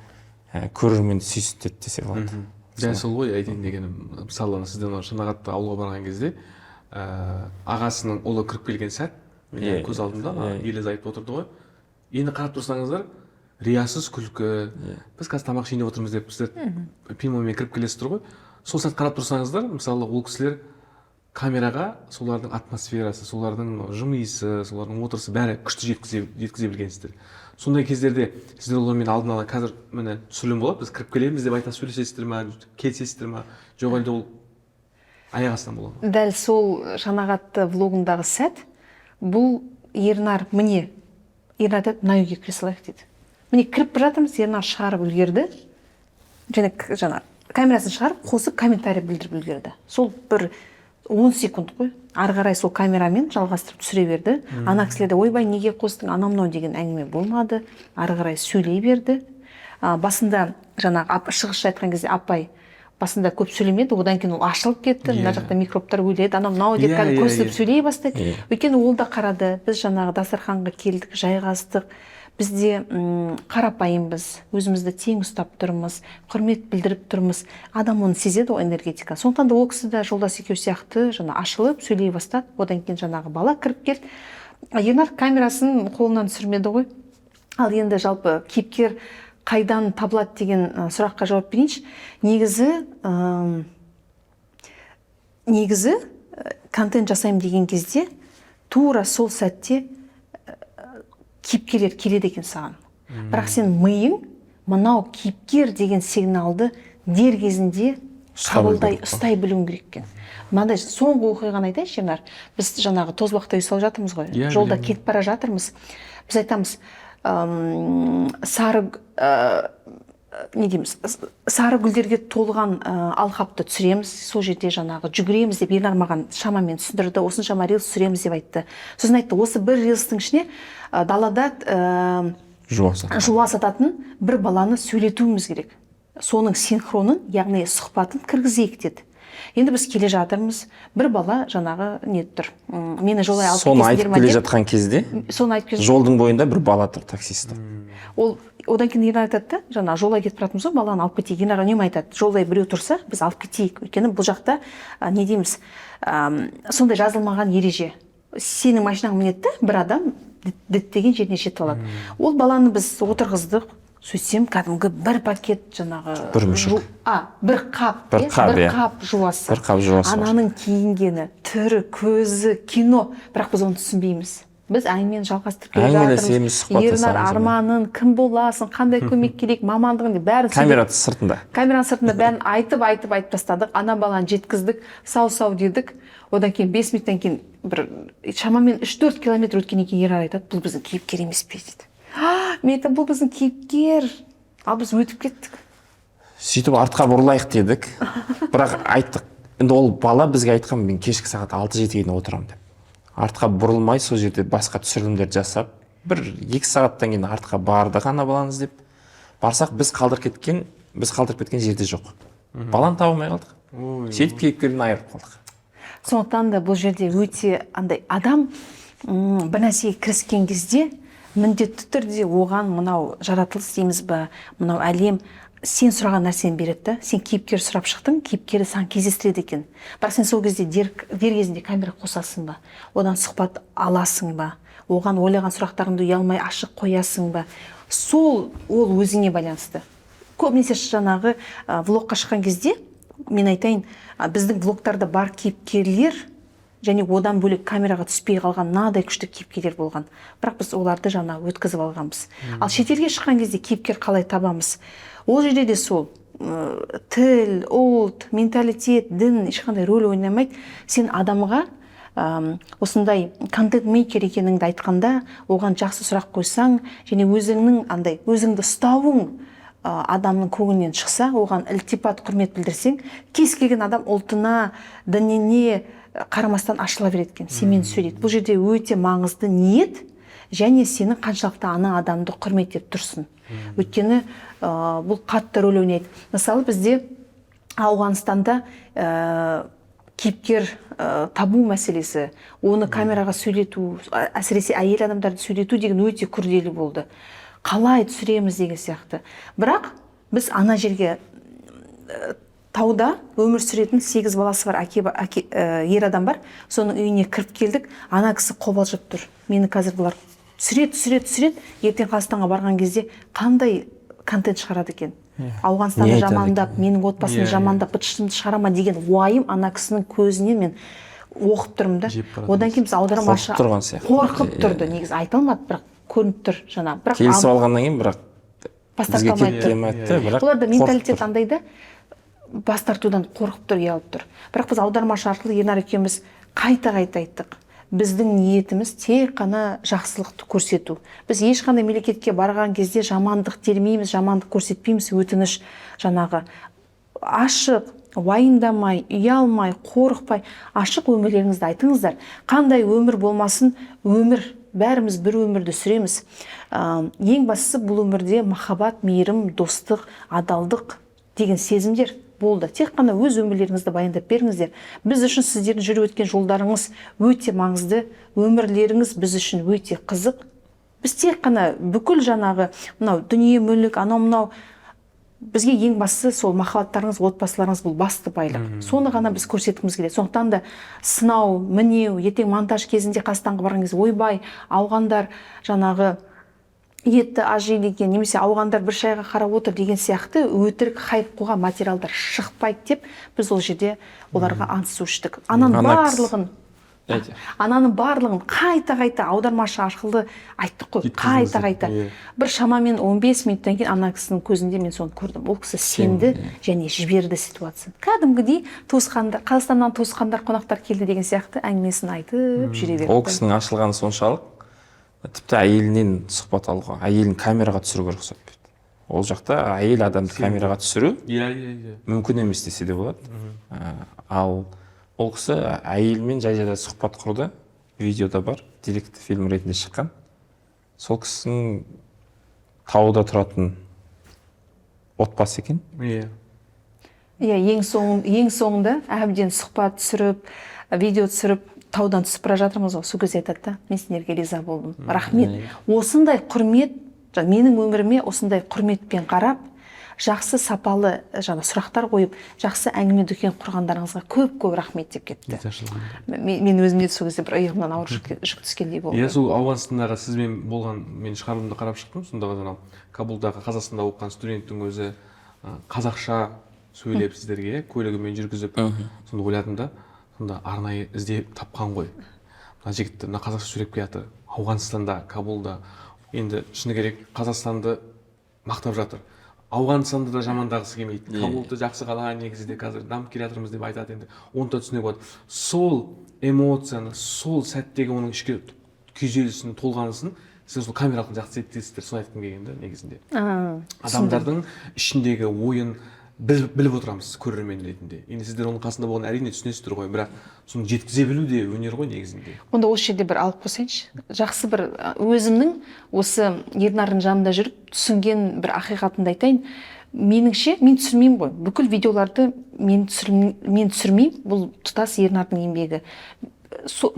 көрерменді сүйсінтеді десе болады. Дәл сол ғой айтайын дегенім. Мысалы, сізден Шанағатты ауылға барған кезде ағасының ұлы кіріп келген сәт, көз алдымда Ерлі-Зайыпты отырды ғой. Енді қарап тұрсаңыздар, риясыз күлкі. Біз қазір тамақ ішейін деп отырмыз деп сіздер пимамен кіріп келесіздер ғой. Сол сәт қарап тұрсаңыздар, мысалы, ол кісілер камераға солардың атмосферасы, солардың жымиысы, солардың отырысы бәрі күшті жеткізе білгенсіздер. Сондай кездерде сіздер олармен алдын ала қазір міне түсірілім болады, біз кіріп келеміз деп айта сөйлесесіздер ма, келісесіздер ма, жоқ әлде ол аяқ астынан болады ма? Дәл сол Шанағатты влогындағы сәт, бұл Ернар міне, Ернар айтады, мына үйге кіре салайық дейді. Міне кіріп бара жатырмыз, Ернар шығарып үлгерді. Жаңа камерасын шығарып, қосып комментарий білдіріп үлгерді. Сол бір 10 секунд қой. Ары қарай сол камерамен жалғастырып түсіре берді. Ана кісілерде ойбай неге қостың, анау мынау деген әңгіме болмады. Ары қарай сөйлей берді. Басында жаңағы шығысша айтқан кезде апай басында көп сөйлемеді, одан кейін ол ашылып кетті. Мына жақта микробтар өйледі, анау мынау деп көсіліп сөйлей бастады. Өйткені ол да қарады. Біз жаңағы дастарханға келдік, жайғастық. Бізде қарапайымбыз, өзімізді тең ұстап тұрмыз, құрмет білдіріп тұрмыз. Адам оны сезеді ғой, энергетика. Сондықтан да ол кісі де жолдас екеу сияқты жаңа ашылып сөйлей бастады. Одан кейін жаңағы бала кіріп келді. Ернар камерасын қолынан түсірмеді ғой. Ал енді жалпы кейіпкер қайдан табылады деген сұраққа жауап берейінші. Негізі контент жасаймын деген кезде тура сол сәтте кейіпкерлер келеді екен саған. Бірақ сен миың мынау кейіпкер деген сигналды дер кезінде ұстай білуің керек екен. Мынандай соңғы оқиғаны айтайыншы, Ернар. Біз жаңағы Тозбақта үй салып жатырмыз ғой. Жолда кетіп бара жатырмыз. Біз айтамыз, сары гүлдерге толған алқапты түсіреміз, сол жерде жаңағы жүгіреміз деп Ернар маған шамамен түсіндірді, осыншама рилс түсіреміз деп айтты. Сосын айтты, осы бір рилстың ішіне далада жуа сататын бір баланы сөйлетуіміз керек. Соның синхронын, яғни сұхбатын кіргізейік деді. Енді біз келе жатырмыз, бір бала жаңағы не тұр. Мені жолай алып кетесіңдер ме деп. Соны айтып келе жатқан кезде, жолдың бойында бір бала тұр, таксист. Ол одан кейін Ернар айтады да, жаңа жолай кетіп баратырмыз ғой, баланы алып кетейік. Ернар үнемі айтады, жолдай біреу тұрса, біз алып кетейік. Өйткені бұл жақта не дейміз, сондай жазылмаған ереже. Сенің машинаң мінеді, бір адам діттеген жеріне жетіп алады. Ол баланы біз отырғыздық, сөйтсем кәдімгі бір пакет жаңағы бір мүшік. Бір қап, бір қап жуасы. Бір қап жуасы. Ананың киінгені, түрі, көзі, кино, бірақ біз оны түсінбейміз. Біз әңгімені жалғастырып келе Әңгімелесеміз, жатырмыз. Ернар арманын, кім боласың, қандай көмек керек, мамандығын деп бәрін камераның сыртында. Камераның сыртында бәрін айтып тастадық. Ана баланы жеткіздік, сау дедік. Одан кейін 5 минуттан кейін бір шамамен 3-4 километр өткеннен кейін Ернар айтады, бұл біздің кейіпкер емес пе дейді. Мен айтамын, бұл біздің кейіпкер. Ал біз өтіп кеттік. Сөйтіп артқа бұрылайық дедік. Бірақ айттық. Енді ол бала бізге айтқан, мен кешкі сағат 6-7-ге дейін отырамын деп. Артқа бұрылмай сол жерде басқа түсірілімдерді жасап, бір 2 сағаттан кейін артқа бардық ана баланы іздеп. Барсақ біз қалдырып кеткен жерде жоқ. Баланы таба алмай қалдық. Сөйтіп кейіпкерден айырып қалдық. Сондықтан да бұл жерде өте андай адам бір нәрсеге кіріскен кезде міндетті түрде оған мынау жаратылыс дейміз ба, мынау әлем сен сұраған нәрсені береді да. Сен кейіпкер сұрап шықтың, кейіпкері саған кездестіреді екен. Бірақ сен сол кезде дер кезінде камера қосасың ба, одан сұхбат аласың ба, оған ойлаған сұрақтарыңды ұялмай ашық қоясың ба, ол өзіңе байланысты. Көбінесе жаңағы влогқа шыққан кезде мен айтайын, біздің влогтарда бар кейіпкерлер және одан бөлек камераға түспей қалған надай күшті кейіпкерлер болған. Бірақ біз оларды жаңа өткізіп алғанбыз. Ал шетелге шыққан кезде кейіпкер қалай табамыз? Ол жерде де сол тіл, ұлт, менталитет, дін ешқандай рөл ойнамайды. Сен адамға осындай контент-мейкер екеніңді айтқанда, оған жақсы сұрақ қойсаң, және өзіңді ұстауың адамның көңілінен шықса, оған ілтипат, құрмет білдірсең, кез келген адам ұлтына, дініне қарамастан ашыла береді екен, сенімен сөйлейді. Бұл жерде өте маңызды ниет, және сенің қаншалықты ана адамды құрметтеп тұрсың. Өйткені бұл қатты рөл ойнайды. Мысалы, бізде Ауғанстанда кейіпкер табу мәселесі, оны камераға сөйлету, әсіресе әйел адамдарды сөйлету деген өте күрделі болды. Қалай түсіреміз деген сияқты. Бірақ біз ана жерге тауда өмір сүретін 8 баласы бар ер адам бар. Соның үйіне кіріп келдік, ана кісі қобалжып тұр. Мені қазір бұлар түсіреді. Ертең Қазақстанға барған кезде қандай контент шығарады екен. Ауғанстанды жамандап, менің отбасымды жамандап, быт-шытымды шығарама деген уайым ана кісінің көзінен мен оқып тұрмын да. Одан кейін біз аудармашы қорқып тұрды. Негізі айта алмады, бірақ көрініп тұр жаңа. Келісіп алғаннан кейін, бірақ бізге кеткемейді. Оларда менталитет андай да, бас тартудан қорқып тұр, ұялып тұр. Бірақ біз аудармашы арқылы Ернар екеуміз қайта айттық. Біздің ниетіміз тек қана жақсылықты көрсету. Біз ешқандай мемлекетке барған кезде жамандық термейміз, жамандық көрсетпейміз, өтініш жаңағы ашық, уайымдамай, ұялмай, қорықпай, ашық өмірлеріңізді айтыңыздар. Қандай өмір болмасын, бәріміз бір өмірді сүреміз. Ең бастысы бұл өмірде махаббат, мейірім, достық, адалдық деген сезімдер болды. Тек қана өз өмірлеріңізді баяндап беріңіздер. Біз үшін сіздердің жүріп өткен жолдарыңыз өте маңызды, өмірлеріңіз біз үшін өте қызық. Біз тек қана бүкіл жаңағы мынау дүние мүлік, анау-мынау, бізге ең бастысы сол махаббаттарыңыз, отбасыларыңыз бұл басты байлық. Соны ғана біз көрсеткіміз келеді. Сондықтан да сынау, мінеу, ертең монтаж кезінде Қазақстанға барған кезде ойбай, ауғандар жаңағы етті аз жейді екен, немесе ауғандар бір шайға қарап отыр деген сияқты өтірік хайп қуған материалдар шықпайды деп біз ол жерде оларға ант су іштік. Ананың барлығын қайта аудармашы арқылы айттық қой, қайта. Бір шамамен 15 минуттан кейін ана кісінің көзінде мен соны көрдім. Ол кісі сенді және жіберді ситуацияны. Кәдімгідей Қазақстаннан туысқандар, қонақтар келді деген сияқты әңгімесін айтып жүре берді. Ол кісінің ашылғаны соншалық, тіпті әйелінен сұхбат алуға, әйелін камераға түсіруге рұқсат берді. Ол жақта әйел адамды камераға түсіру мүмкін емес десе де болады. Ал ол кісі әйелмен жай-жайда сұхбат құрды, видеода бар, деректі фильм ретінде шыққан. Сол кісінің тауда тұратын отбасы екен. Ең соңында әбден сұхбат түсіріп, видео түсіріп, таудан түсіп бара жатырмыз ғой, сол кезде айтады да, мен сендерге риза болдым, рахмет. Осындай құрмет менің өміріме осындай құрметпен қарап, жақсы сапалы сұрақтар қойып, жақсы әңгіме дүкен құрғандарыңызға көп рахмет деп кетті. Мен өзіме сол кезде бір иығымнан ауыр жүк түскендей болды. Иә, сол Ауғанстандағы сізбен болған мен шығарылымды қарап шықтым. Сонда анау Кабулдағы Қазақстанда оқыған студенттің өзі қазақша сөйлеп сіздерге көлігімен жүргізіп, сонда ойладым да, сонда арнайы іздеп тапқан ғой. Мына жігітті мына қазақша сөйлеп келеді. Ауғанстанда, Кабулда. Енді шыны керек Қазақстанды мақтап жатыр. Ауғанстанды да жамандағысы келмейді. Кабулды жақсы қала, негізінде қазір дамып келе жатырмыз деп айтады енді. Оны да түсіне болады. Сол эмоцияны, сол сәттегі оның ішкі күйзелісін, толғанысын сіз сол камера арқылы жақсы естисіздер. Соны айтқым келгенде негізінде. Адамдардың ішіндегі ойын біліп отырамыз көрермен ретінде. Енді сіздер оның қасында болған әрине түсінесіздер ғой, бірақ соны жеткізе білу де өнер ғой негізінде. Онда осы жерде бір алып қосайыншы. Жақсы бір өзімнің осы Ернардың жанында жүріп түсінген бір ақиқатымды айтайын. Меніңше, мен түсірмеймін ғой. Бүкіл видеоларды мен түсірмеймін. Бұл тұтас Ернардың еңбегі.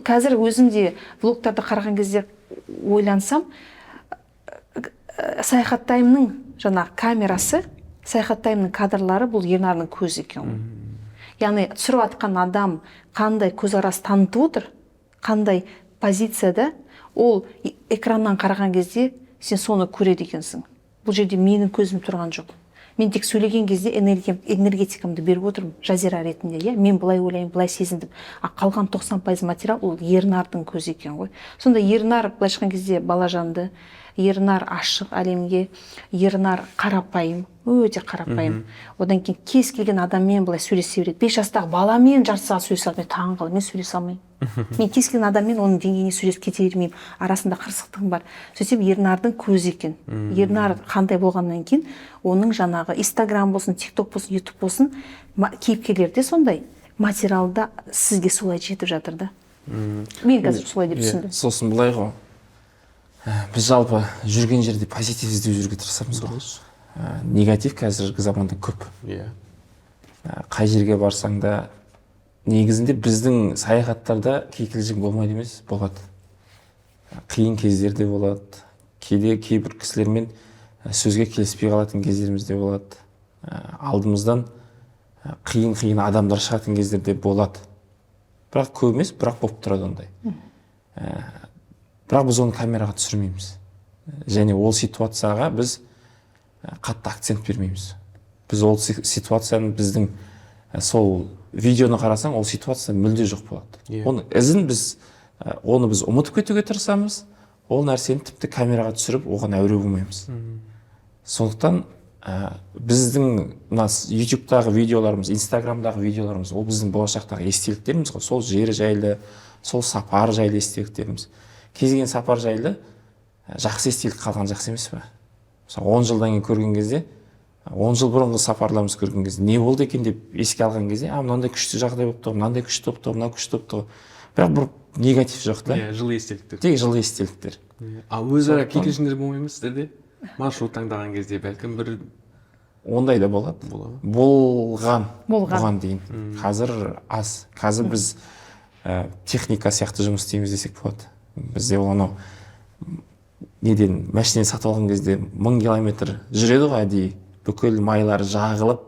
Қазір өзім де влогтарды қараған кезде ойлансам, саяхаттаймның камерасы, саяхаттаймның кадрлары бұл Ернардың көзі екен. Яғни түсіріп атқан адам қандай көзқарас танытып отыр, қандай позицияда, ол экраннан қараған кезде сен соны көреді екенсің. Бұл жерде менің көзім тұрған жоқ. Мен тек сөйлеген кезде энергетикамды беріп отырмын Жазира ретінде. Мен былай ойлаймын, былай сезіндім. Қалған 90% материал ол Ернардың көзі екен ғой. Сонда Ернар былай шыққан кезде балажанды, Ернар ашық әлемге, Ернар қарапайым, өте қарапайым. Одан кейін кез келген адаммен былай сөйлесе береді. 5 жастағы баламен жарты сағат сөйлесе алмайды. Таңғалып, мен сөйлесе алмаймын. Мен кез келген адаммен оның деңгейіне сөйлесіп кете бермеймін. Арасында қырсықтығым бар. Сөйтсем Ернардың көзі екен. Ернар қандай болғаннан кейін оның жаңағы Instagram болсын, TikTok болсын, YouTube болсын, кейіпкерлері де сондай материалда сізге солай жетіп жатыр да. Мен қазір солай деп түсіндім. Сосын былай ғой. Біз жалпы жүрген жерде позитив іздеу жүрге тырысамыз ғой. Негатив қазіргі заманда көп. Қай жерге барсаң да негізінде біздің саяхаттарда кикілжің болмайды емес, болады. Қиын кездерде болады. Кейбір кісілермен сөзге келіспей қалатын кездерімізде болады. Алдымыздан қиын адамдар шығатын кездерде болады. Бірақ көп емес, бірақ болып тұрады ондай. Бірақ біз оны камераға түсірмейміз. Және ол ситуацияға біз қатты акцент бермейміз. Біз ол ситуацияны біздің сол видеоны қарасаң, ол ситуация мүлде жоқ болады. Оның ізін оны біз ұмытып кетуге тырысамыз, ол нәрсені тіпті камераға түсіріп, оған әуре болмаймыз. Сондықтан біздің YouTube-тағы видеоларымыз, Instagram-дағы видеоларымыз, ол біздің болашақтағы естеліктеріміз ғой. Сол жері жайлы, сол сапар жайлы естеліктеріміз. Кез келген сапар жайлы жақсы естелік қалған жақсы емес пе? 10 жылдан кейін көрген кезде, 10 жыл бұрынғы сапарларымыз көрген кезде, не болды екен деп еске алған кезде, мынандай күшті жағдай болыпты, мынандай күшті болыпты, мынау күшті болыпты. Бірақ бір негатив жоқ та. Жылы естеліктер. Тек жылы естеліктер. Өзара кикілжіңдер болмай ма сіздерде? Маршрут таңдаған кезде бәлкім бір ондай да болады. Болған дейін. Қазір аз. Қазір біз техника сияқты жұмыс істейміз десек болады. Бізде ол анау неден машинені сатып алған кезде 1000 километр жүреді ғой әдейі. Бүкіл майлары жағылып,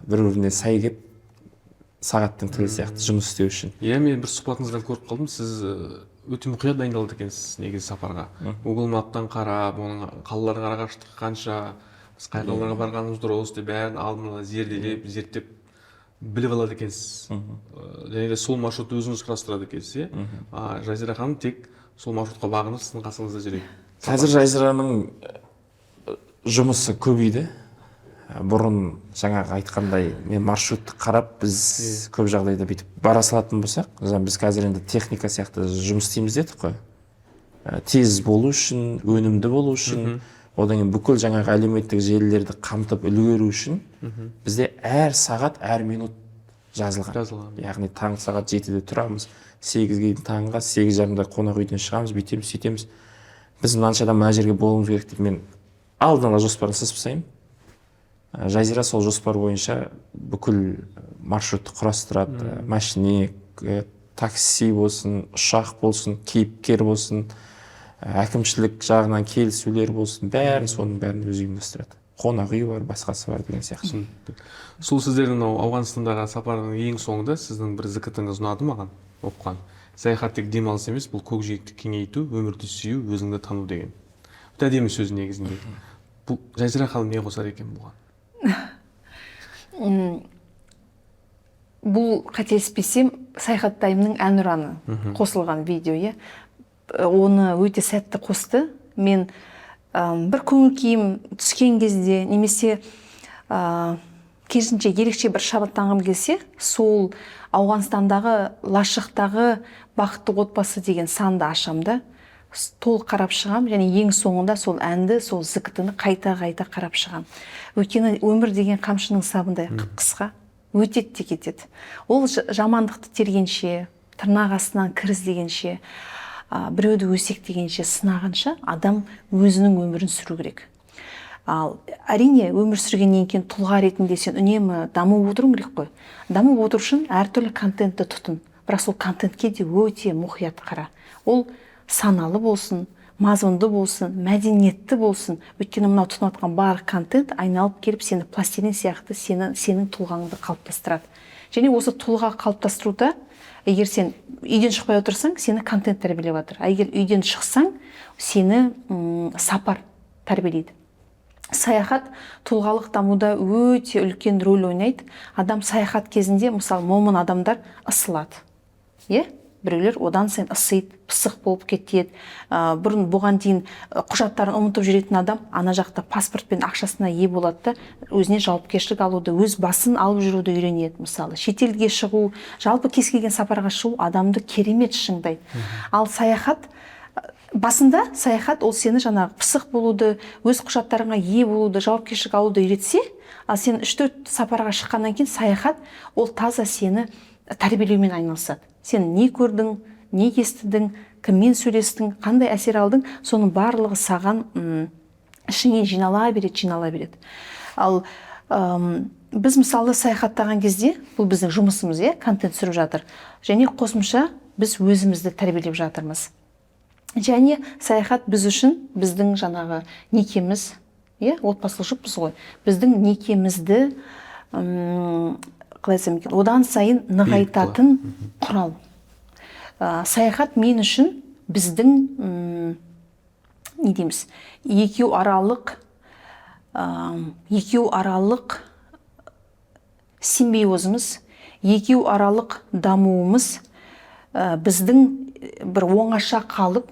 бір-біріне сай кеп, сағаттың тілі сияқты жұмыс істеу үшін. Мен бір сұхбатыңыздан көріп қалдым, сіз өте мұқият дайындалды екенсіз негізі сапарға. Google Map'тан қарап, оның қалаларға арақашықтығы қанша, біз қай қалаларға барғанымыз дұрыс деп бәрін алдын ала зерделеп, зерттеп біліп алады екенсіз. Және де сол маршрутты өзіңіз құрастырады екенсіз. Жазира ханым тек сол маршрутқа бағынып сіздің қасыңызда жүреді. Қазір Жазираның жұмысы көбейді. Бұрын жаңағы айтқандай мен маршрутты қарап біз көп жағдайда бүйтіп бара салатын болсақ, біз қазір енді техника сияқты жұмыс істейміз дедік қой. Тез болу үшін, өнімді болу үшін, одан кейін бүкіл жаңағы әлеуметтік желілерді қамтып үлгеру үшін бізде әр сағат, әр минут жазылған. Яғни таңғы сағат 7-де тұрамыз, 8-ге таңға, 8:30-да қонақ үйден шығамыз, бүйтеміз, сөйтеміз. Біз мынаншада мына жерге болуымыз керек деп мен алдын ала жоспарын сызып тастаймын. Жазира сол жоспар бойынша бүкіл маршрутты құрастырады. Машине, такси болсын, ұшақ болсын, кейіпкер болсын, әкімшілік жағынан келісулер болсын, бәрін соның бәрін өзі ұйымдастырады. Қонақ үй бар, басқасы бар деген сияқты. Сол сіздердің Ауғанстандағы сапардың ең соңында сіздің бір зікітіңіз ұнады маған оқыған. Саяхат тек демалыс емес, бұл көкжиекті кеңейту, өмірді сүю, өзіңді тану деген. Өте әдемі сөз негізінде. Бұл Жазира ханым не қосар екен бұған? Бұл қателеспесем саяхаттаймның әнұраны қосылған видео, оны өте сәтті қосты. Мен бір көңіл күйім түскен кезде немесе керісінше ерекше бір шабыттанғым келсе, сол Ауғанстандағы лашықтағы бақытты отбасы деген санды ашамда, толық қарап шығам, және ең соңында сол әнді, сол зікітіні қайта қарап шығам. Өйткені өмір деген қамшының сабындай қысқа, өтеді де кетеді. Ол жамандықты тергенше, тырнақ астынан кір іздегенше, біреуді өсектегенше, сынағанша адам өзінің өмірін сүру керек. Ал әрине өмір сүргеннен кейін тұлға ретінде сен үнемі дамып отыруың керек қой. Дамып отыру үшін әртүрлі контентті тұтын. Бірақ сол контентке де өте мұқият қара. Ол саналы болсын, мазмұнды болсын, мәдениетті болсын. Өйткені мынау тұтынып жатқан барлық контент айналып келіп сені пластилин сияқты сенің тұлғаңды қалыптастырады. Және осы тұлға қалыптастыруда, егер сен үйден шықпай отырсаң, сені контент тәрбиелеп жатыр. Егер үйден шықсаң, сені сапар тәрбиелейді. Саяхат тұлғалық дамуда өте үлкен рөл ойнайды. Адам саяхат кезінде, мысалы, момын адамдар ысылады. Біреулер одан сайын ысиды, пысық болып кетеді. Бұрын бұған дейін құжаттарын ұмытып жүретін адам ана жақта паспорт пен ақшасына ие болады да, өзіне жауапкершілік алуды, өз басын алып жүруді үйренеді. Мысалы, шетелге шығу, жалпы кез келген сапарға шығу адамды керемет шыңдайды. Ал саяхат басында саяхат ол сені жаңағы пысық болуды, өз құжаттарыңа ие болуды, жауапкершілік алуды үйретсе, ал сен 3-4 сапарға шыққаннан кейін саяхат ол таза сені тәрбиелеумен айналысады. Сен не көрдің, не естідің, кіммен сөйлестің, қандай әсер алдың, соның барлығы саған ішіңе жинала береді. Ал біз мысалы саяхаттаған кезде, бұл біздің жұмысымыз, контент түсіріп жатыр. Және қосымша біз өзімізді тәрбиелеп жатырмыз. Және саяхат біз үшін біздің жаңағы некеміз, отбасылық жұппыз ғой, біздің некемізді одан сайын нығайтатын құрал. Саяхат мен үшін біздің не дейміз, екеу аралық симбиозымыз, екеу аралық дамуымыз, біздің бір оңаша қалып,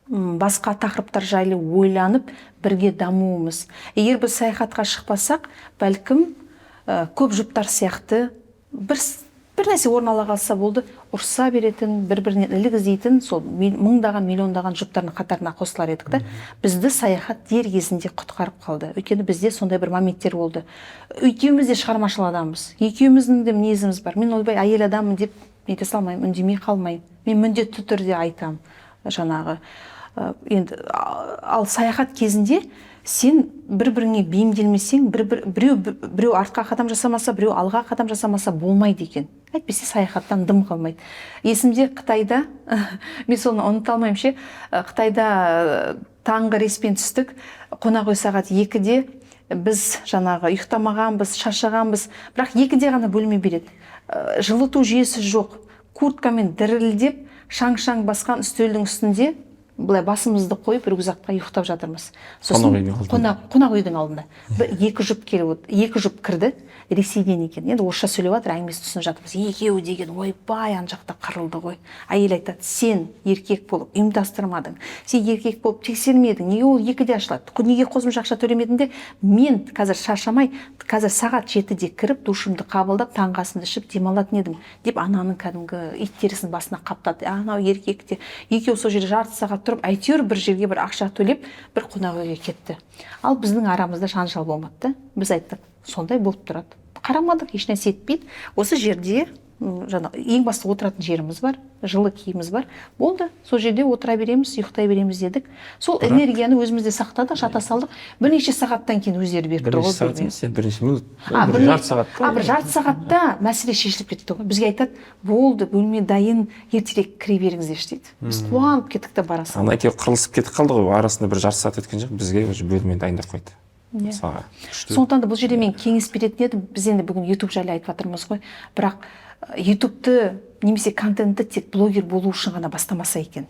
басқа тақырыптар жайлы ойланып, бірге дамуымыз. Егер біз саяхатқа шықпасақ, бәлкім көп жұптар сияқты бір нәрсе орын ала қалса болды, ұрса беретін, бір-бірінен ілік іздейтін, сол мыңдаған, миллиондаған жұптардың қатарына қосылар едік та. Бізді саяхат дер кезінде құтқарып қалды. Өйткені бізде сондай бір моменттер болды. Екеуміз де шығармашыл адамбыз. Екеуміздің де мінезіміз бар. Мен ойбай әйел адаммын деп нете салмаймын, үндемей қалмаймын. Мен міндетті түрде айтамын жаңағы. Енді ал саяхат кезінде сен бір-біріңе бейімделмесең, біреу артқа қадам жасамаса, біреу алға қадам жасамаса болмайды екен. Әйтпесе саяхаттан дым қалмайды. Есімде Қытайда, мен соны ұмыта алмаймын ше, Қытайда таңғы рейспен түстік, қонақ үй сағат 2-де біз жаңағы ұйықтамағанбыз, шаршағанбыз, бірақ 2-де ғана бөлме береді. Жылыту жүйесі жоқ, курткамен дірілдеп, шаң-шаң басқан үстелдің үстінде былай басымызды қойып рюкзакқа ұйықтап жатырмыз. Қонақ үйдің алдында. Екі жұп кірді, Ресейден екен. Енді орысша сөйлеп жатыр, әңгімесін түсініп жатырмыз. Екеуі деген ойбай ана жақта қырылды ғой. Әйел айтады, сен еркек болып ұйымдастырмадың, сен еркек болып тексермедің, неге ол 2-де ашылады? Неге қосымша ақша төлемедің? Мен қазір шаршамай, қазір сағат 7-де кіріп, душымды қабылдап, таңғы асымды ішіп демалатын едім деп ананың кәдімгі ит терісін басына қаптады. Анау еркек те екеуі сол жерде жарты сағат тұрып, әйтеуір бір жерге бір ақша төлеп, бір қонақ үйге кетті. Ал біздің арамызда жанжал болмады. Біз айттық, сондай болып тұрады. Қарамадық, ешнәрсе етпейді. Осы жерде жаңа ең басты отыратын жеріміз бар, жылы киіміміз бар, болды, сол жерде отыра береміз, ұйықтай береміз дедік. Сол энергияны өзімізде сақтадық, жата салдық. Бірнеше сағаттан кейін өздері беріп тұр ғой. Бірнеше минут, жарты сағат. Бір жарты сағатта мәселе шешіліп кетті ғой. Бізге айтады, болды, бөлме дайын, ертерек кіре беріңіздерші дейді. Біз қуанып кеттік та бара салдық. Ана екеуі қырылысып кетіп қалды ғой, арасында бір жарты сағат өткен жоқ, бізге уже бөлме дайындап қойды. Сондықтан да бұл жерде мен кеңес беретін едім, біз енді бүгін YouTube жайлы айтып жатырмыз ғой, бірақ ютубты немесе контентті тек блогер болу үшін ғана бастамаса екен.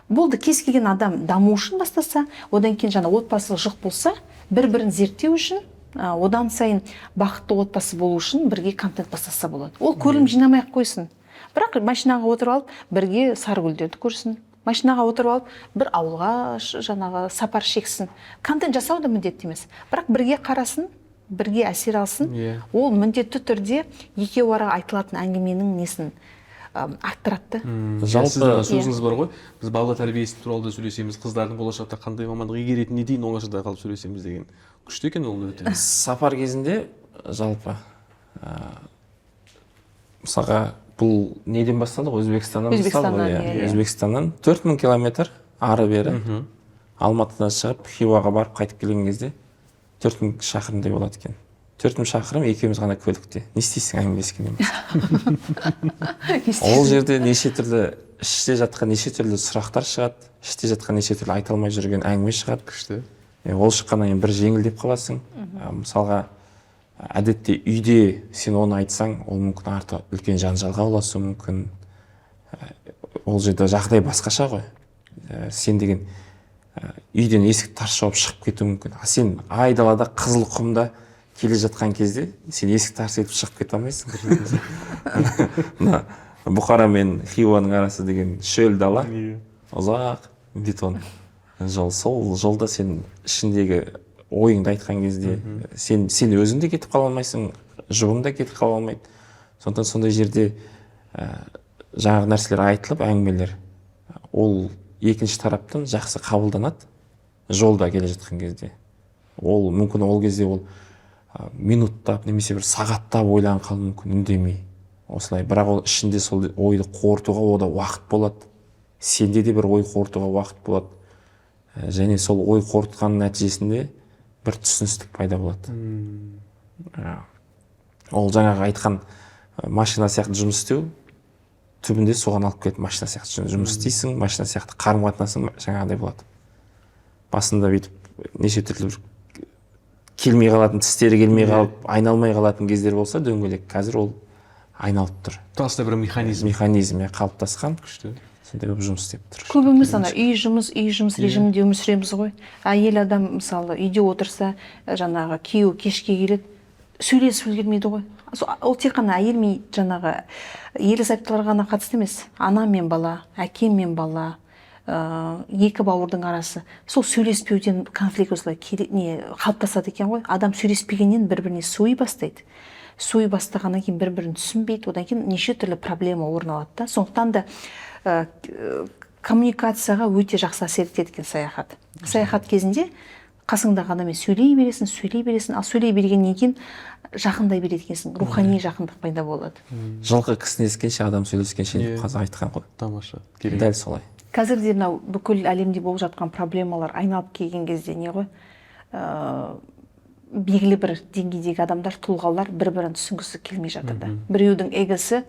Болды, кез келген адам даму үшін бастаса, одан кейін жаңа отбасылық жұқ болса, бір-бірін зерттеу үшін, одан сайын бақытты отбасы болу үшін бірге контент бастаса болады. Ол көрілім жинамай-ақ қойсын. Бірақ машинаға отырып алып, бірге сарыгүлдерді көрсін. Машинаға отырып алып, бір ауылға жаңағы сапар шексін. Контент жасау да міндетті емес. Бірақ бірге қарасын, бірге әсер алсын. Ол міндетті түрде екеуі ара айтылатын әңгіменің несін арттырады. Жалпы сөзіңіз бар ғой, біз бала тәрбиесі туралы да сөйлесеміз, қыздардың болашақта қандай мамандық игеретініне дейін оңашада қалып сөйлесеміз деген. Күшті екен ол өте. Сапар кезінде жалпы мысалға бұл неден басталды ғой, Өзбекстаннан басталды ғой. Өзбекстаннан 4000 километр ары бері Алматыдан шығып Хиуаға барып қайтып келген кезде 4000 шақырымдай болады екен. 4000 шақырым екеуміз ғана көлікте. Не істейсің әңгімелескеннен басқа? Ол жерде неше түрлі іште жатқан неше түрлі сұрақтар шығады, іште жатқан неше түрлі айта алмай жүрген әңгіме шығады. Күшті. Ол шыққаннан кейін бір жеңілдеп қаласың. Мысалға әдетте үйде сен оны айтсаң, ол мүмкін арты үлкен жанжалға ұласуы мүмкін. Ол жерде жағдай басқаша ғой. Сен деген үйден есік тарс жауып шығып кетуі мүмкін. Сен айдалада қызыл құмда келе жатқан кезде сен есік тарс етіп шығып кете алмайсың. Бұқара мен Хиуаның арасы деген шөл дала, ұзақ бетон жол. Сол жолда сен ішіндегі ойыңды айтқан кезде сен өзің де кетіп қала алмайсың, жұбың да кетіп қала алмайды. Сондықтан сондай жерде жаңағы нәрселер айтылып, әңгімелер, ол екінші тараптан жақсы қабылданады жолда келе жатқан кезде. Ол мүмкін ол кезде ол минуттап немесе бір сағаттап ойланып қалуы мүмкін, үндемей. Осылай, бірақ ол ішінде сол ойды қорытуға ода уақыт болады. Сенде де бір ой қорытуға уақыт болады. Және сол ой қорытқанның нәтижесінде бір түсіністік пайда болады. Ол жаңағы айтқан машина сияқты жұмыс істеу түбінде соған алып келеді. Машина сияқты жұмыс істейсің, машина сияқты қарым-қатынасың жаңағыдай болады. Басында бүйтіп неше түрлі келмей қалатын, тістері келмей қалып, айналмай қалатын кездер болса, дөңгелек қазір ол айналып тұр. Тұтастай бір механизм. Механизм қалыптасқан. Күшті. Сондай көп жұмыс істеп тұр. Көбіміз ана үй жұмыс режимінде өмір сүреміз ғой. Әйел адам мысалы үйде отырса, жаңағы күйеуі кешке келеді, сөйлесіп үлгермейді ғой. Ол тек қана әйел мен жаңағы ерлі-зайыптыларға ғана қатысты емес. Ана мен бала, әке мен бала, екі бауырдың арасы. Сол сөйлеспеуден конфликт осылай қалыптасады екен ғой. Адам сөйлеспегеннен бір-біріне суи бастайды. Суи бастағаннан кейін бір-бірін түсінбейді, одан кейін неше түрлі проблема орын алады да. Сондықтан да коммуникацияға өте жақсы әсер етеді екен саяхат. Саяхат кезінде қасыңдағы адаммен сөйлей бересің, ал сөйлей бергеннен кейін жақындай береді екенсің, рухани жақындық пайда болады. Жылқы кісінескенше, адам сөйлескенше деп қазақ айтқан ғой. Тамаша. Дәл солай. Қазірде мынау бүкіл әлемде болып жатқан проблемалар айналып келген кезде не ғой? Белгілі бір деңгейдегі адамдар, тұлғалар бір-бірін түсінгісі келмей жатыр да. Біреудің эгосы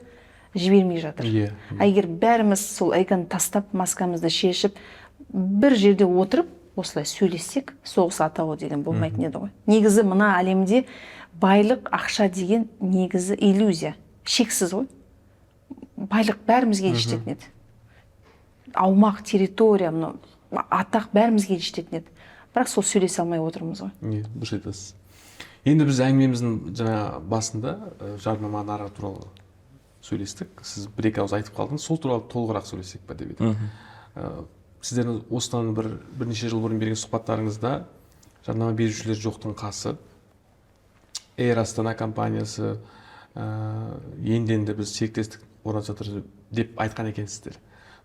жібермей жатыр. Егер бәріміз сол эгоны тастап, маскамызды шешіп, бір жерде отырып, осылай сөйлессек, соғыс атауы деген болмайтын еді ғой. Негізі мына әлемде байлық, ақша деген негізі иллюзия, шексіз ғой. Байлық бәрімізге жететін еді. Аумақ, территория, атақ бәрімізге жететін еді. Бірақ сол сөйлесе алмай отырмыз ғой. Дұрыс айтасыз. Енді біз әңгімеміздің жаңа басында жарнама нарығы туралы сөйлестік. Сіз бір-екі ауыз айтып қалдыңыз. Сол туралы толығырақ сөйлесек па деп едім. Сіздердің осыдан бірнеше жыл бұрын берген сұхбаттарыңызда жарнама берушілер жоқтың қасы, Air Астана компаниясы енді біз серіктестік орнатып жатырмыз деп айтқан екенсіздер.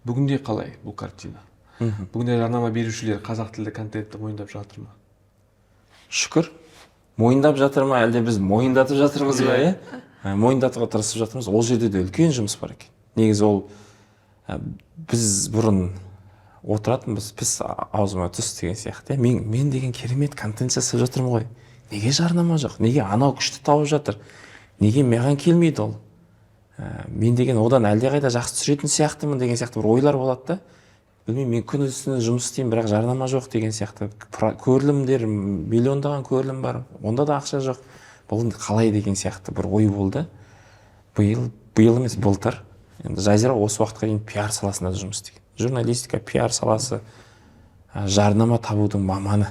Бүгінде қалай бұл картина? Бүгінде жарнама берушілер қазақ тілді контентті мойындап жатыр ма? Шүкір. Мойындап жатыр ма, әлде біз мойындатып жатырмыз ба, мойындатуға тырысып жатырмыз. Ол жерде де үлкен жұмыс бар екен. Негізі ол біз бұрын отыратынбыз, піс аузыма түс деген сияқты. Мен деген керемет контент жасап жатырмын ғой. Неге жарнама жоқ? Неге анау күшті тауып жатыр? Неге маған келмейді ол? Мен деген одан әлдеқайда жақсы түсіретін сияқтымын деген сияқты бір ойлар болады да. Білмеймін, мен күні түні жұмыс істеймін, бірақ жарнама жоқ деген сияқты. Көрілімдер, миллиондаған көрілім бар, онда да ақша жоқ. Бұл қалай деген сияқты бір ой болды. Биыл емес, былтыр. Енді Жазира осы уақытқа дейін пиар саласында жұмыс істеген. Журналистика, пиар саласы, жарнама табудың маманы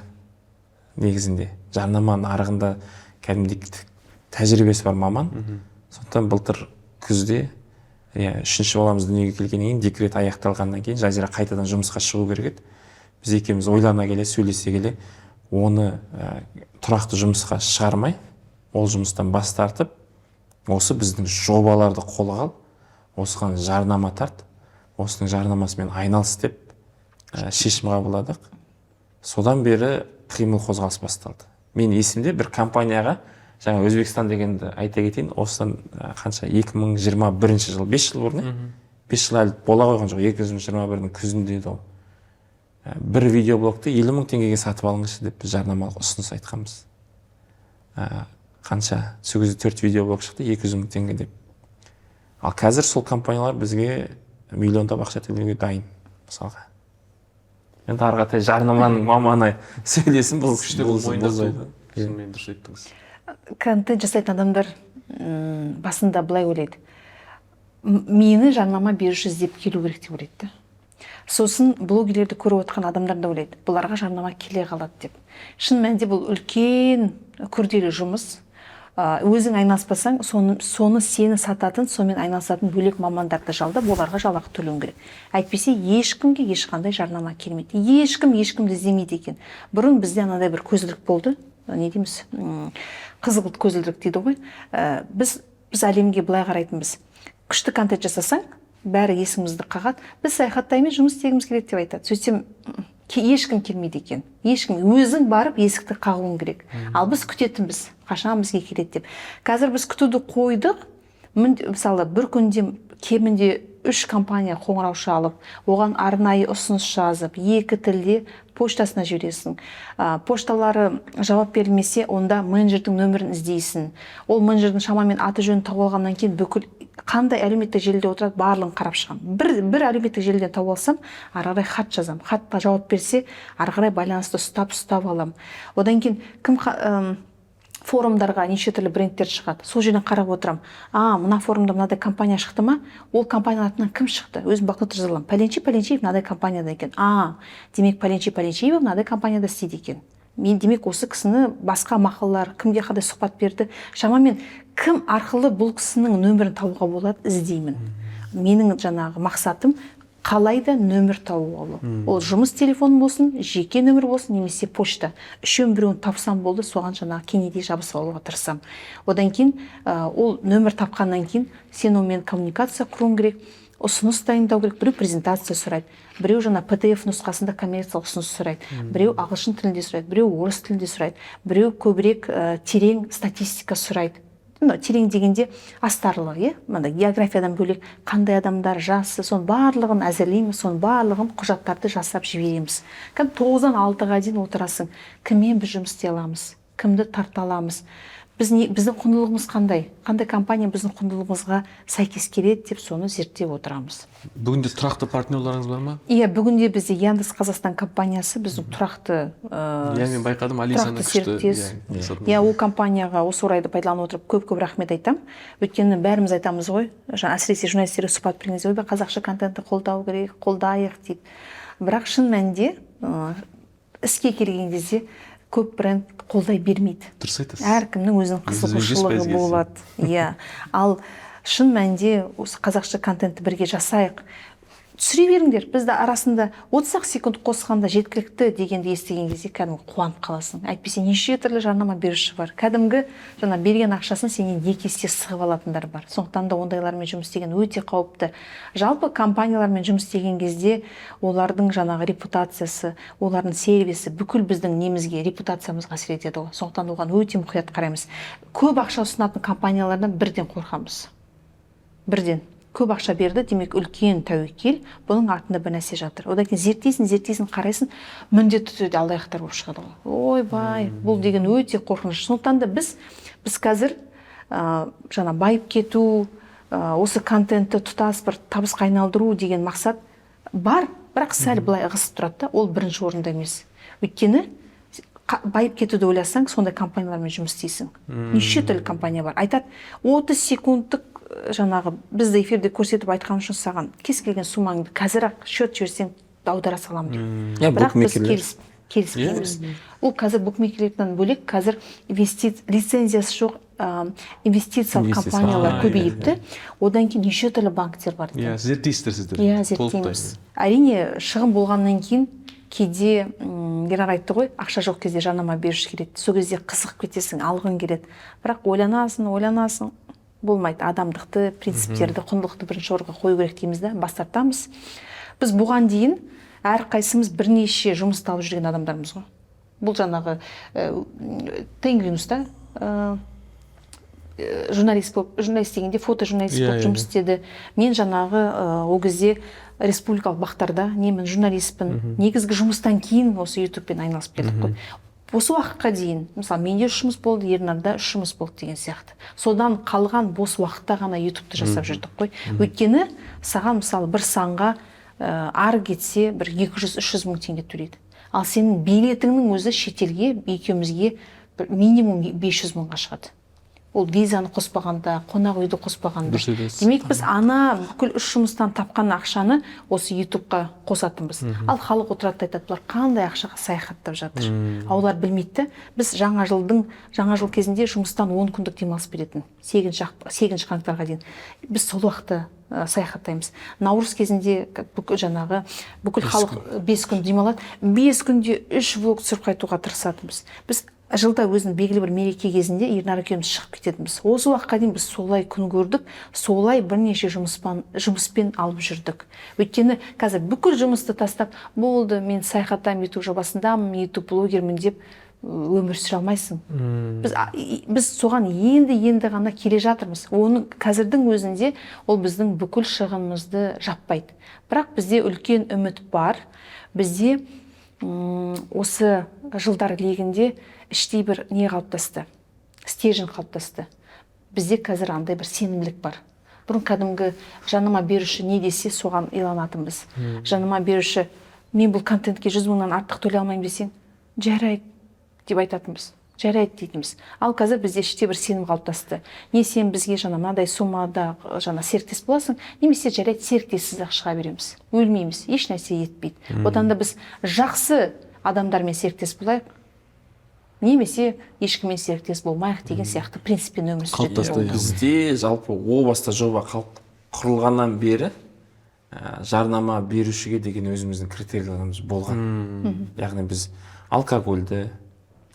негізінде. Жарнама нарығында кәдімгідей тәжірибесі бар маман. Сондықтан былтыр күзде, үшінші баламыз дүниеге келгеннен кейін, декрет аяқталғаннан кейін Жазира қайтадан жұмысқа шығу керек еді. Біз екеуміз ойлана келе, сөйлесе келе, оны тұрақты жұмысқа шығармай, ол жұмыстан бас тартып, осы біздің жобаларды қолға ал, осыған жарнама тарт, осының жарнамасымен айналыс деп шешім қабылдадық. Содан бері қимыл қозғалыс басталды. Мен есімде бір компанияға, жаңа Өзбекстан дегенді айта кетейін, осыдан қанша 2021 жыл, 5 жыл бұрын, 5 жыл әлі бола қойған жоқ, 2021-дің күзінде еді ол. Бір видеоблогты 50 мың теңгеге сатып алыңызшы деп біз жарнамалық ұсыныс айтқанбыз. Қанша? Сол кезде 4 видеоблог шықты, 200 мың теңге деп. Ал қазір сол компаниялар бізге миллиондап ақша төлеуге дайын, мысалға. Енді ары қаратай жарнаманың маманы сөйлесін, бұл күшті мойындату. Шынымен дұрыс айттыңыз. Контент жасайтын адамдар басында былай ойлайды. Мені жарнама беруші іздеп келу керек деп ойлайды. Сосын блогерлерді көріп отқан адамдар да ойлайды. Бұларға жарнама келе қалады деп. Шын мәнінде бұл үлкен күрделі жұмыс. Өзің айналыспасаң, соны сені сататын, сонымен айналысатын бөлек мамандарды жалдап, оларға жалақы төлеуің керек. Әйтпесе ешкімге ешқандай жарнама келмейді. Ешкімді іздемейді екен. Бұрын бізде анадай бір көзілдірік болды. Не дейміз? Қызғылт көзілдірік дейді ғой. Біз әлемге былай қарайтынбыз. Күшті контент жасасаң, бәрі есімізді қағады. Біз саяхаттаймыз, жұмыс істегіміз керек деп айтады. Сөйтсем, ешкім келмейді екен. Ешкім, өзің барып есікті қағуың керек. Ал біз күтетінбіз, қашан бізге келеді деп. Қазір біз күтуді қойдық. Мысалы, бір күнде кемінде 3 компания қоңырау шалып, оған арнайы ұсыныс жазып, 2 тілде поштасына жібересің. Пошталары жауап берілмесе, онда менеджердің нөмірін іздейсің. Ол менеджердің шамамен аты жөнін тауып алғаннан кейін бүкіл қандай әлеуметтік желіде отырады, барлығын қарап шығам. Бір әлеуметтік желіден тауып алсам, ары қарай хат жазам. Хатқа жауап берсе, ары қарай байланысты ұстап алам. Одан кейін кім форумдарға неше түрлі брендтер шығады. Сол жерден қарап отырам. Мына форумда мынадай компания шықты ма? Ол компанияның атынан кім шықты? Өзім блокнотқа жазалам. Пәленши мынадай компанияда екен. Демек пәленши мынадай компанияда істейді екен. Мен демек осы кісіні басқа мақалалар, кімге қандай сұхбат берді, шамамен кім арқылы бұл кісінің нөмірін табуға болады, іздеймін. Менің жаңағы мақсатым қалайда нөмір тауып алу. Ол жұмыс телефоны болсын, жеке нөмір болсын, немесе почта. Үшеуін біреуін тапсам болды, соған жаңағы кенедей жабысып алуға тырысам. Одан кейін ол нөмір тапқаннан кейін сен онымен коммуникация құруың керек, ұсыныс дайындау керек. Біреу презентация сұрайды, біреу жаңа PDF нұсқасында коммерциялық ұсыныс сұрайды, біреу ағылшын тілінде сұрайды, біреу орыс тілінде сұрайды, біреу көбірек терең статистика сұрайды. Терең дегенде астарлығы, географиядан бөлек қандай адамдар жасы, соның барлығын әзірлейміз, соның барлығын құжаттарды жасап жібереміз. 9-дан 6-ға дейін отырасың, кіммен біз жұмыс істей аламыз, кімді тарта аламыз, біздің құндылығымыз қандай компания біздің құндылығымызға сәйкес келеді деп соны зерттеп отырамыз. Бүгінде тұрақты партнерларыңыз бар ма? Иә, бүгінде бізде Яндекс Қазақстан компаниясы біздің тұрақты мен байқадым, Алисаны күшті. Иә, ол компанияға осы орайды пайдаланып отырып көп рахмет айтам. Өйткені бәріміз айтамыз ғой, әсіресе журналистерге сұхбат берген кезде, қазақша контентті қолдау керек, қолдайық дейді. Бірақ шын мәнінде іске келген кезде көп бренд қолдай бермейді. Дұрыс айтасыз. Әркімнің өзінің қызығушылығы болады. Иә. Ал шын мәнінде осы қазақша контентті бірге жасайық. түсіре беріңдер. Бізді арасында 30 секунд қосқанда жеткілікті дегенді естіген кезде кәдімгі қуанып қаласың. Әйтпесе неше түрлі жарнама беруші бар. Кәдімгі жаңа берген ақшасын сенен екі есе сығып алатындар бар. Сондықтан да ондайлармен жұмыс істеген өте қауіпті. Жалпы компаниялармен жұмыс істеген кезде олардың жаңағы репутациясы, олардың сервисі бүкіл біздің немізге, репутациямызға әсер етеді ғой. Сондықтан оған өте мұқият қараймыз. Көп ақша ұсынатын компаниялардан бірден қорқамыз. Бірден. Көп ақша берді, демек үлкен тәуекел, бұның артында бір нәрсе жатыр. Одан кейін зерттейсің, қарайсың, міндетті түрде алаяқтар болып шығады ғой. Ойбай, бұл деген өте қорқыныш. Сондықтан да біз қазір жаңа байып кету, осы контентті тұтас бір табысқа айналдыру деген мақсат бар, бірақ сәл былай ығысып тұрады да, ол бірінші орында емес. Өйткені байып кетуді ойласаң, сондай компаниялармен жұмыс істейсің. Неше түрлі компания бар. Айтады, 30 секундтық жаңағы бізді эфирде көрсетіп айтқан үшін саған кез келген сумаңды қазір-ақ счет жіберсең аудара саламын деп. Бірақ біз келіспейміз. Ол қазір букмекерлерден бөлек қазір лицензиясы жоқ инвестициялық компаниялар көбейіпті. Одан кейін неше түрлі банктер бар. Зерттейсіздер сіздер. Зерттейміз. Әрине шығын болғаннан кейін кейде Ернар айтты ғой, ақша жоқ кезде жарнама беруші келеді. Сол кезде қызығып кетесің, алғың келеді. Бірақ ойланасың, болмайды. Адамдықты, принциптерді, құндылықты бірінші орынға қою керек дейміз да, бас тартамыз. Біз бұған дейін әрқайсымыз бірнеше жұмысты алып жүрген адамдармыз ғой. Бұл жаңағы Тенгринуста журналист дегенде фотожурналист болып жұмыс істеді. Мен жаңағы ол кезде республикалық бақтарда журналистпін. Негізгі жұмыстан кейін осы ютубпен айналысып келдік қой. Осы уақытқа дейін, мысалы, менде 3 жұмыс болды, Ернарда 3 жұмыс болды деген сияқты. Содан қалған бос уақытта ғана ютубты жасап жүрдік қой. Өйткені саған, мысалы, бір санға ары кетсе бір 200-300 мың теңге төлейді. Ал сенің билетіңнің өзі шетелге екеумізге минимум 500 мыңға шығады. Ол визаны қоспағанда, қонақ үйді қоспағанда. Демек біз бүкіл 3 жұмыстан тапқан ақшаны осы ютубқа қосатынбыз. Ал халық отырады айтады, бұлар қандай ақшаға саяхаттап жатыр. Олар білмейді. Біз жаңа жыл кезінде жұмыстан 10 күндік демалыс беретін. 8 қаңтарға дейін. Біз сол уақытта саяхаттаймыз. Наурыз кезінде бүкіл халық 5 күн демалады. 5 күнде 3 влог түсіріп қайтуға тырысатынбыз. Біз жылда өзінің белгілі бір мереке кезінде Ернар екеуміз шығып кететінбіз. Осы уақытқа дейін біз солай күн көрдік, солай бірнеше жұмыспен алып жүрдік. Өйткені қазір бүкіл жұмысты тастап, болды, мен саяхаттаймын, ютуб жобасындамын, ютуб блогермін деп өмір сүре алмайсың. Біз соған енді ғана келе жатырмыз. Оны қазірдің өзінде ол біздің бүкіл шығынымызды жаппайды. Бірақ бізде үлкен үміт бар. Бізде осы жылдар легінде іштей бір не қалыптасты, стержень қалыптасты. Бізде қазір андай бір сенімділік бар. Бұрын кәдімгі жарнама беруші не десе соған иланатынбыз. Жарнама беруші, мен бұл контентке 100 мыңнан артық төлей алмаймын десең, жарайды деп айтатынбыз. Жарайды дейтінбіз. Ал қазір бізде іште бір сенім қалыптасты. Не сен бізге мынадай суммада серіктес боласың, немесе жарайды серіктессіз-ақ шыға береміз. Өлмейміз, еш нәрсе етпейді. Одан да біз жақсы адамдармен серіктес болайық, немесе ешкіммен серіктес болмайық деген сияқты принциппен өмір сүреді. Бізде жалпы о баста жоба құрылғаннан бері жарнама берушіге деген өзіміздің критерияларымыз болған. Яғни біз алкогольді,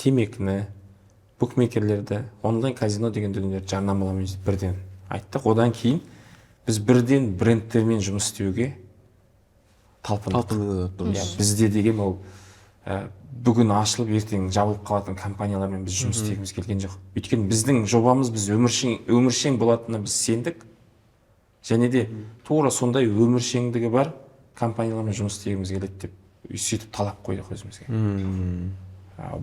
темекіні, букмекерлерді, онлайн казино деген дүниелерді жарнамаламыз бірден айттық. Одан кейін біз бірден брендтермен жұмыс істеуге талпындық. Бізде деген ол бүгін ашылып, ертең жабылып қалатын компаниялармен біз жұмыс істегіміз келген жоқ. Өйткені біздің жобамыз біз өміршең болатынына біз сендік. Және де тура сондай өміршеңдігі бар компаниялармен жұмыс істегіміз келеді деп сөйтіп талап қойдық өзімізге.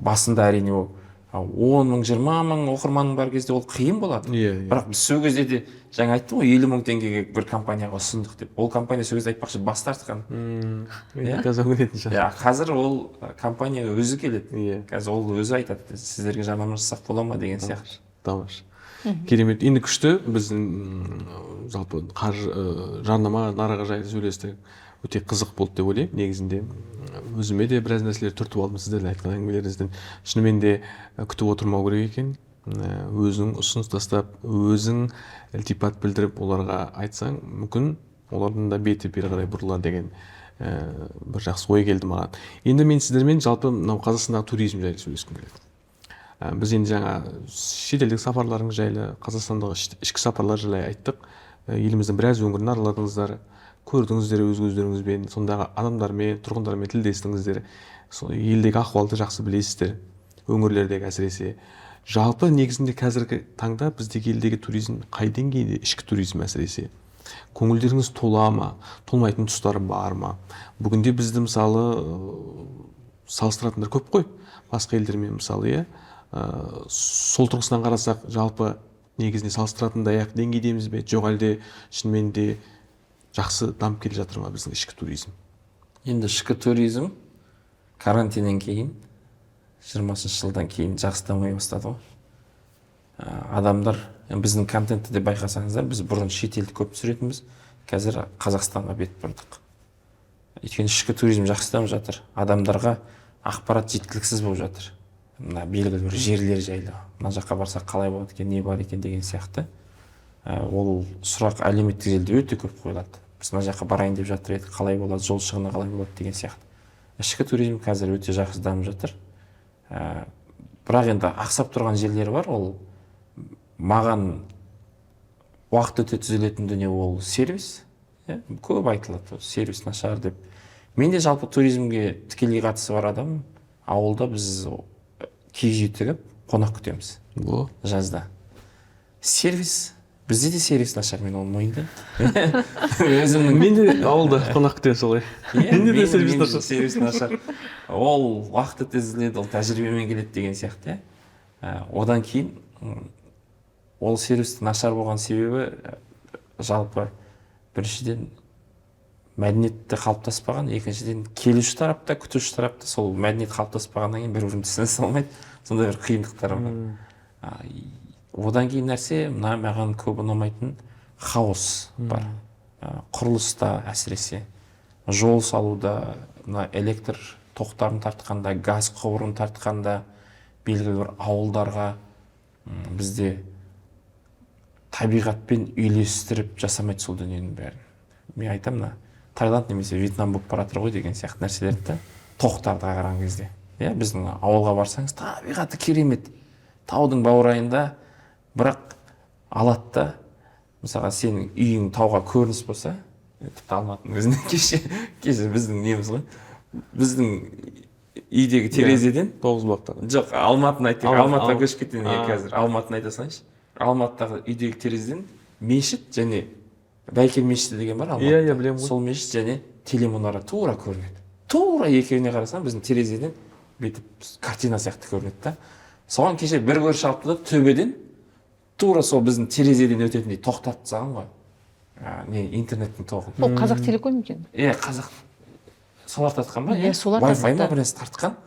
Басында әрине ол 10 мың, 20 мың оқырманың бар кезде ол қиын болады. Бірақ біз сол кезде де жаңа айттым ғой, 50 мың теңгеге бір компанияға ұсындық деп. Ол компания сол кезде айтпақшы бас тартқан. Қазір ол компанияға өзі келеді. Қазір ол өзі айтады, сіздерге жарнама жасақ бола ма деген сияқты. Тамаша. Керемет. Енді күшті біздің жалпы жарнама нарығы жайлы сөйлестік. Өте қызық болды деп ойлаймын. Негізінде өзіме де біраз нәрселер түртіп алдым сіздердің айтқан әңгімелеріңізден. Шынымен де күтіп отырмау керек екен. Өзің ұсыныс тастап, өзің ілтипат білдіріп оларға айтсаң, мүмкін олардың да беті бері қарай бұрылар деген бір жақсы ой келді маған. Енді мен сіздермен жалпы мынау Қазақстандағы туризм жайлы сөйлескім келеді. Біз енді жаңа шетелдік сапарларыңыз жайлы, Қазақстандағы ішкі сапарлар жайлы айттық. Еліміздің біраз өңірін араладыңыздар, көрдіңіздер өз көздеріңізбен, сондағы адамдармен, тұрғындармен тілдестіңіздер, сол елдегі ахуалды жақсы білесіздер, өңірлердегі әсіресе. Жалпы негізінде қазіргі таңда біздегі елдегі туризм қай деңгейде, ішкі туризм әсіресе? Көңілдеріңіз тола ма, толмайтын тұстары бар ма? Бүгінде бізді мысалы салыстыратындар көп қой, басқа елдермен мысалы, иә. Сол тұрғысынан қарасақ, жалпы негізінде салыстыратындай ақ деңгейдеміз бе, жоқ әлде шынымен де жақсы дамып келе жатыр ма біздің ішкі туризм? Енді ішкі туризм карантиннен кейін 20 жылдан кейін жақсы дамай бастады ғой. Адамдар біздің контентті де байқасаңыздар, біз бұрын шетелді көп түсіретінбіз, қазір Қазақстанға бет бұрдық. Өйткені ішкі туризм жақсы дамып жатыр. Адамдарға ақпарат жеткіліксіз болып жатыр. Мына белгілі бір жерлер жайлы, мына жаққа барсақ қалай болады екен, не бар екен деген сияқты. Ол сұрақ әлеуметтік желіде өте көп қойылады. Біз мына жаққа барайын деп жатыр едік, қалай болады, жол шығыны қалай болады деген сияқты. Ішкі туризм қазір өте жақсы дамып жатыр. Бірақ енді ақсап тұрған жерлері бар. Ол маған уақыт өте түзелетін дүние ол сервис. Көп айтылады, сервис нашар деп. Мен де жалпы туризмге тікелей қатысы бар адам. Ауылда біз киіз үй тігіп қонақ күтеміз жазда. Сервис, бізде де сервис нашар, мен оны мойындаймын. Мен де ауылда қонақ күтемін солай. Менде де сервис нашар. Ол уақыт өте түзеледі, ол тәжірибемен келеді деген сияқты. Одан кейін ол сервис нашар болған себебі жалпы біріншіден мәдениетті қалыптаспаған, екіншіден келуші тарапта, күтуші тарапта сол мәдениет қалыптаспағаннан кейін бір-бірін түсінісе алмайды. Сондай бір қиындықтар бар. Одан кейін нәрсе, маған көп ұнамайтын хаос бар. Құрылыста әсіресе, жол салуда, электр тоқтарын тартқанда, газ құбырын тартқанда, белгілі бір ауылдарға бізде табиғатпен үйлестіріп жасамайды сол дүниенің бәрін. Мен айтамын, Таиланд немесе Вьетнам болып баратыр ғой деген сияқты нәрселерді тоқтарды қараған кезде. Біздің ауылға барсаңыз, табиғаты керемет. Таудың баурайында, бірақ алатта, мысалға сенің үйің тауға көрініс болса, тіпті Алматының өзінде кеше біздің неміз ғой. Біздің үйдегі терезеден Тоғызбұлақтағы. Жоқ, Алматыны айтайық. Алматыға көшіп кетейін қазір. Алматыны айта салайыншы. Алматыдағы үйдегі терезеден мешіт және Бәйкен мешіті деген бар Алматыда. Иә, білемін ғой. Сол мешіт және телемұнара тура көрінеді. Тура екеуіне қарасаң, біздің терезеден бүйтіп картина сияқты көрінеді да. Соған кеше бір көрші алыпты да төбеден тура сол біздің терезеден өтетіндей тоқтатып тастаған ғой. Интернеттің тоғын. Ол Қазақ Телеком екен. Қазақ. Солар тартқан ба? Солар Wi-Fi ма бірнәрсе тартқан.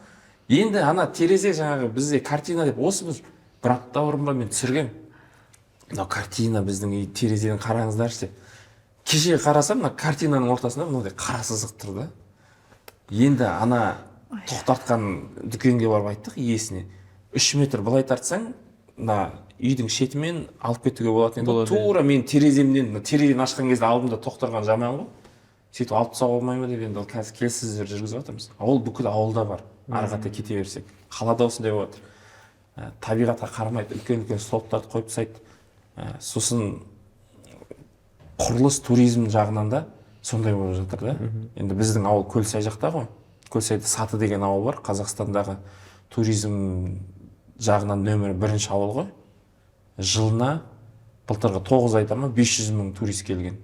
Енді ана терезе жаңағы бізде картина деп осы бір апта бұрын ба мен түсіргем. Мына картина біздің үй терезеден қараңыздаршы деп. Кеше қарасам, мына картинаның ортасында мынандай қара сызық тұр да. Енді ана тоқтартқан дүкенге барып айттық иесіне. 3 метр былай тартсаң, мына үйдің шетімен алып кетуге болатын еді. Тура мен тереземнен ашқан кезде алдымда тоқтырған жаман ғой. Сөйтіп алып тастауға болмай ма деп енді ол қазір келіссөздер жүргізіп жатырмыз. Ол бүкіл ауылда бар. Ары қарата кете берсек. Қалада осындай болып жатыр. Табиғатқа қарамайды, үлкен-үлкен столбтарды қойып тастайды. Сосын құрылыс туризм жағынан да сондай болып жатыр да. Енді біздің ауыл Көлсай жақта ғой. Көлсайда Саты деген ауыл бар. Қазақстандағы туризм жағынан нөмір 1 ауыл ғой. Жылына былтырғы 9 айда 500 мың турист келген.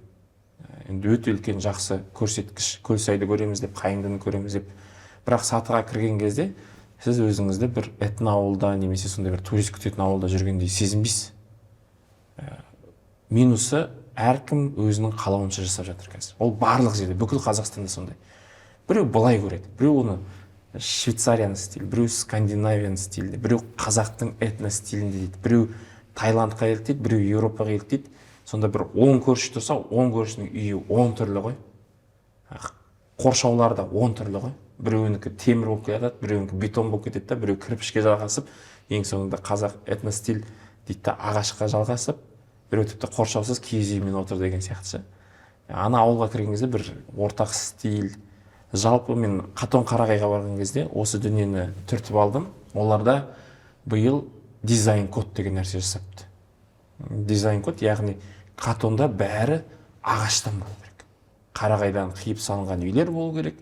Енді өте үлкен жақсы көрсеткіш. Көлсайды көреміз деп, Қайыңдыны көреміз деп. Бірақ Сатыға кірген кезде сіз өзіңізді бір этно ауылда немесе сондай бір турист күтетін ауылда жүргендей сезінбейсіз. Минусы әркім өзінің қалауынша жасап жатыр қазір. Ол барлық жерде, бүкіл Қазақстанда сондай. Біреу былай көреді, біреу оны Швейцарияның стилі, біреу Скандинавияның стилінде, біреу қазақтың этно стилінде дейді, біреу Таиландқа еліктейді, біреу Еуропаға еліктейді. Сонда бір 10 көрші тұрса, 10 көршінің үйі 10 түрлі ғой. Қоршаулары да 10 түрлі ғой. Біреуінікі темір болып кетеді, біреуінікі бетон болып кетеді, біреу кірпішке жалғасып, ең соңында қазақ этно стиль дейді, ағашқа жалғасып, біреу тіпті қоршаусыз киіз үймен отыр деген сияқты. ана ауылға кірген кезде бір ортақ стиль. Жалпы мен Қатон Қарағайға барған кезде осы дүниені түртіп алдым. Оларда биыл дизайн код деген нәрсе жасапты. Дизайн код, яғни Қатонда бәрі ағаштан болу керек. Қарағайдан қиып салынған үйлер болу керек,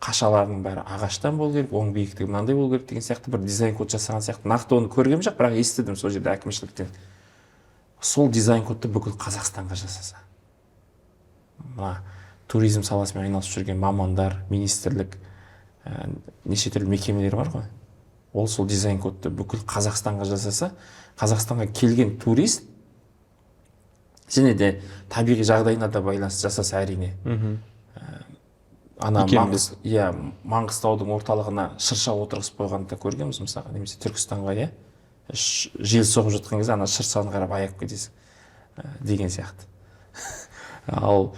қашалардың бәрі ағаштан болу керек, оның биіктігі мынандай болу керек деген сияқты бір дизайн код жасаған сияқты. Нақты оны көргем жоқ, бірақ естідім сол жерде әкімшіліктен. Сол дизайн кодты бүкіл Қазақстанға жасаса. Мына туризм саласымен айналысып жүрген мамандар, министрлік, неше түрлі мекемелер бар ғой. Ол сол дизайн кодты бүкіл Қазақстанға жасаса, Қазақстанға келген турист және де табиғи жағдайына да байланысты жасаса әрине. Ана Маңғыстаудың орталығына шырша отырғызып қойғанды да көргенбіз мысалға, немесе Түркістанға, жел соғып жатқан кезде ана шыршаны қарап аяп кетесің деген сияқты. Ал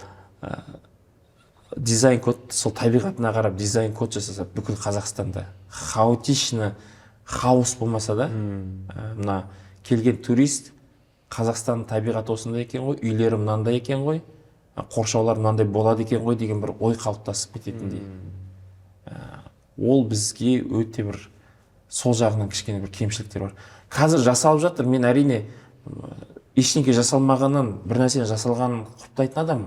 дизайн код, сол табиғатына қарап дизайн код жасаса бүкіл Қазақстанда хаотично, хаос болмаса да, мына келген турист Қазақстанның табиғаты осындай екен ғой, үйлері мынандай екен ғой, қоршаулар мынандай болады екен ғой деген бір ой қалыптасып кететіндей. Ол бізге өте бір сол жағынан кішкене бір кемшіліктер бар. Қазір жасалып жатыр, мен әрине ештеңке жасалмағаннан бір нәрсені жасалғанын құптайтын адам.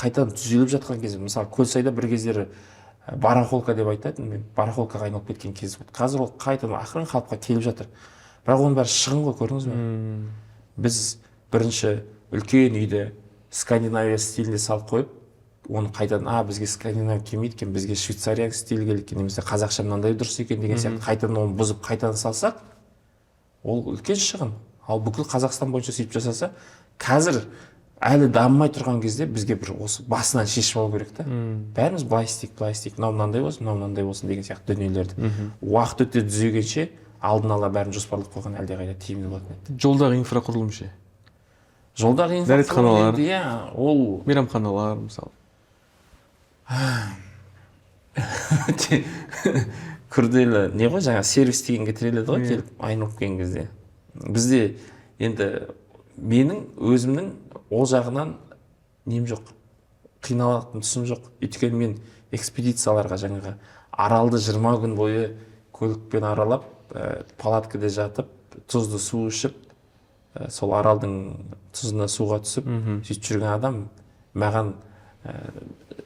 Қайтадан түзеліп жатқан кезде, мысалы Көлсайда бір кездері барахолка деп айтатын, мен барахолкаға айналып кеткен кез болды. Қазір ол қайтадан ақырын қалыпқа келіп жатыр. Бірақ оның бәрі шығын ғой, көрдіңіз бе? Біз бірінші үлкен үйді Скандинавия стилінде салып қойып, оны қайтадан, бізге Скандинавия келмейді екен, бізге Швейцария стилі керек екен, немесе қазақша мынандай дұрыс екен деген сияқты қайтадан оны бұзып қайтадан салсақ, ол үлкен шығын. Ал бүкіл Қазақстан бойынша сөйтіп жасаса, қазір әлі дамымай тұрған кезде бізге бір осы басынан шешіп алу керек та. Бәріміз былай істейік, мынау мынандай болсын деген сияқты дүниелерді. Уақыт өте түзегенше алдын ала бәрін жоспарлап қойған әлдеқайда тиімді болатын еді. Жолдағы инфрақұрылым ше? Жолдағы дәретханалар, ол мейрамханалар мысалы. Күрделі не ғой, жаңа сервис дегенге тіреледі ғой, келіп айналып келген кезде. Бізде енді менің өзімнің ол жағынан нем жоқ, қиналатын түсім жоқ. Өйткені мен экспедицияларға жаңағы аралды 20 күн бойы көлікпен аралап, палаткада жатып, тұзды су ішіп, сол аралдың тұзына суға түсіп, сөйтіп жүрген адам маған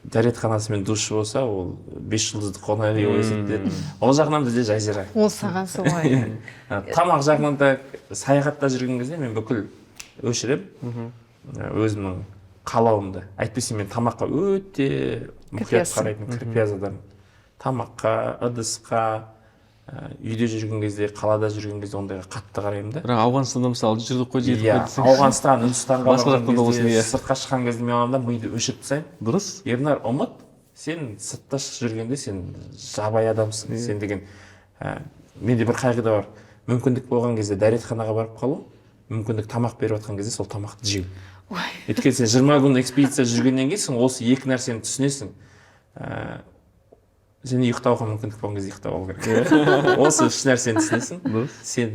дәретханасы мен душы болса, ол 5 жұлдызды қонақ үй есептеледі. Ол жағынан бізде жайзира. Ол саған солай. Тамақ жағынан да саяхатта жүрген кезде мен бүкіл өшірем өзімнің қалауымды. Әйтпесе мен тамаққа өте мұқият қарайтын кірпияз адаммын. Тамаққа, ыдысқа, үйде жүрген кезде, қалада жүрген кезде ондайға қатты қараймын да. Бірақ Ауғанстанда мысалы жүрдік қой, жетіп қойдық. Ауғанстан, Үндістанға барған кезде, сыртқа шыққан кезде мен адамда миды өшіріп тастаймын. Дұрыс. Ернар, ұмыт, сен сыртта жүргенде сен жабай адамсың, сен деген. Менде бір қағида бар. Мүмкіндік болған кезде дәретханаға барып қалу, мүмкіндік тамақ беріп жатқан кезде сол тамақты жеу. Өйткені сен 20 күн экспедиция жүргеннен кейін осы екі нәрсені түсінесің. Және ұйықтауға мүмкіндік болған кезде ұйықтап алу керек. Осы үш нәрсені түсінесің. Сен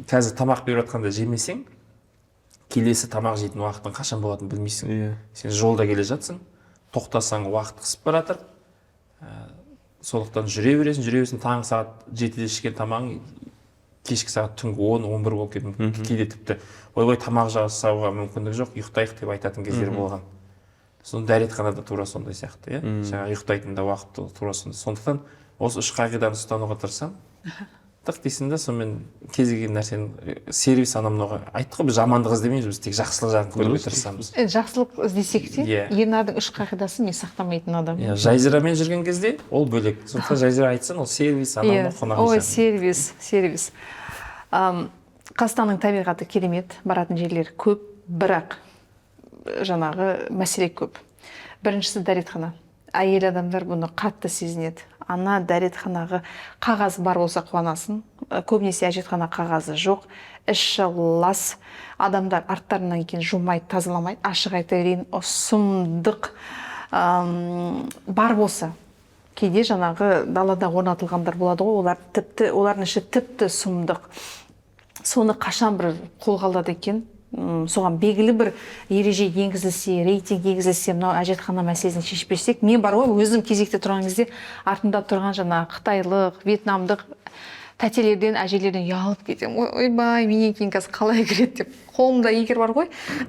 қазір тамақ беріп жатқанда жемесең, келесі тамақ жейтін уақыттың қашан болатынын білмейсің. Сен жолда келе жатсың, тоқтасаң уақыт қысып баратыр. Сондықтан жүре бересің, таңғы сағат 7-де ішкен тамағың кешкі сағат түнгі 10-11 болып кетуі мүмкін. Кейде тіпті ойбай тамақ жасауға мүмкіндік жоқ, ұйықтайық деп айтатын кездер болған. Соны дәретханада тура сондай сияқты, жаңа ұйықтайтында уақыт тура сондай. Сондықтан осы үш қағиданы ұстануға тырысам. Тық дейсің да, сонымен кез келген нәрсені сервис анамнауға айттық қой, біз жамандық іздемейміз, біз тек жақсылық жағын көруге тырысамыз. Жақсылық іздесек те, Ернардың үш қағидасын мен сақтамайтын адам. Жайзирамен жүрген кезде ол бөлек. Сондықтан Жайзира айтсын, ол сервис анамнау қонақ үй. Ой, сервис. Қазақстанның табиғаты керемет, баратын жерлер көп, бірақ жаңағы мәселе көп. Біріншісі дәретхана. Әйел адамдар бұны қатты сезінеді. Ана дәретханаға қағаз бар болса қуанасың. Көбінесе әжетхана қағазы жоқ. Іші лас. Адамдар арттарынан екен жумайды, тазаламайды. Ашық айта берейін, сұмдық бар болса. Кейде жаңағы далада орнатылғандар болады ғой, олардың іші тіпті сұмдық. Соны қашан бір қолға алады екен, соған белгілі бір ереже енгізілсе, рейтинг енгізілсе, мынау әжетхана мәселесін шешпесек, мен бар ғой өзім кезекте тұрған кезде артымда тұрған жаңағы қытайлық, вьетнамдық тәтелерден, әжелерден ұялып кетемін. Ойбай, менен кейін қазір қалай кіреді деп. Қолымда егер бар ғой,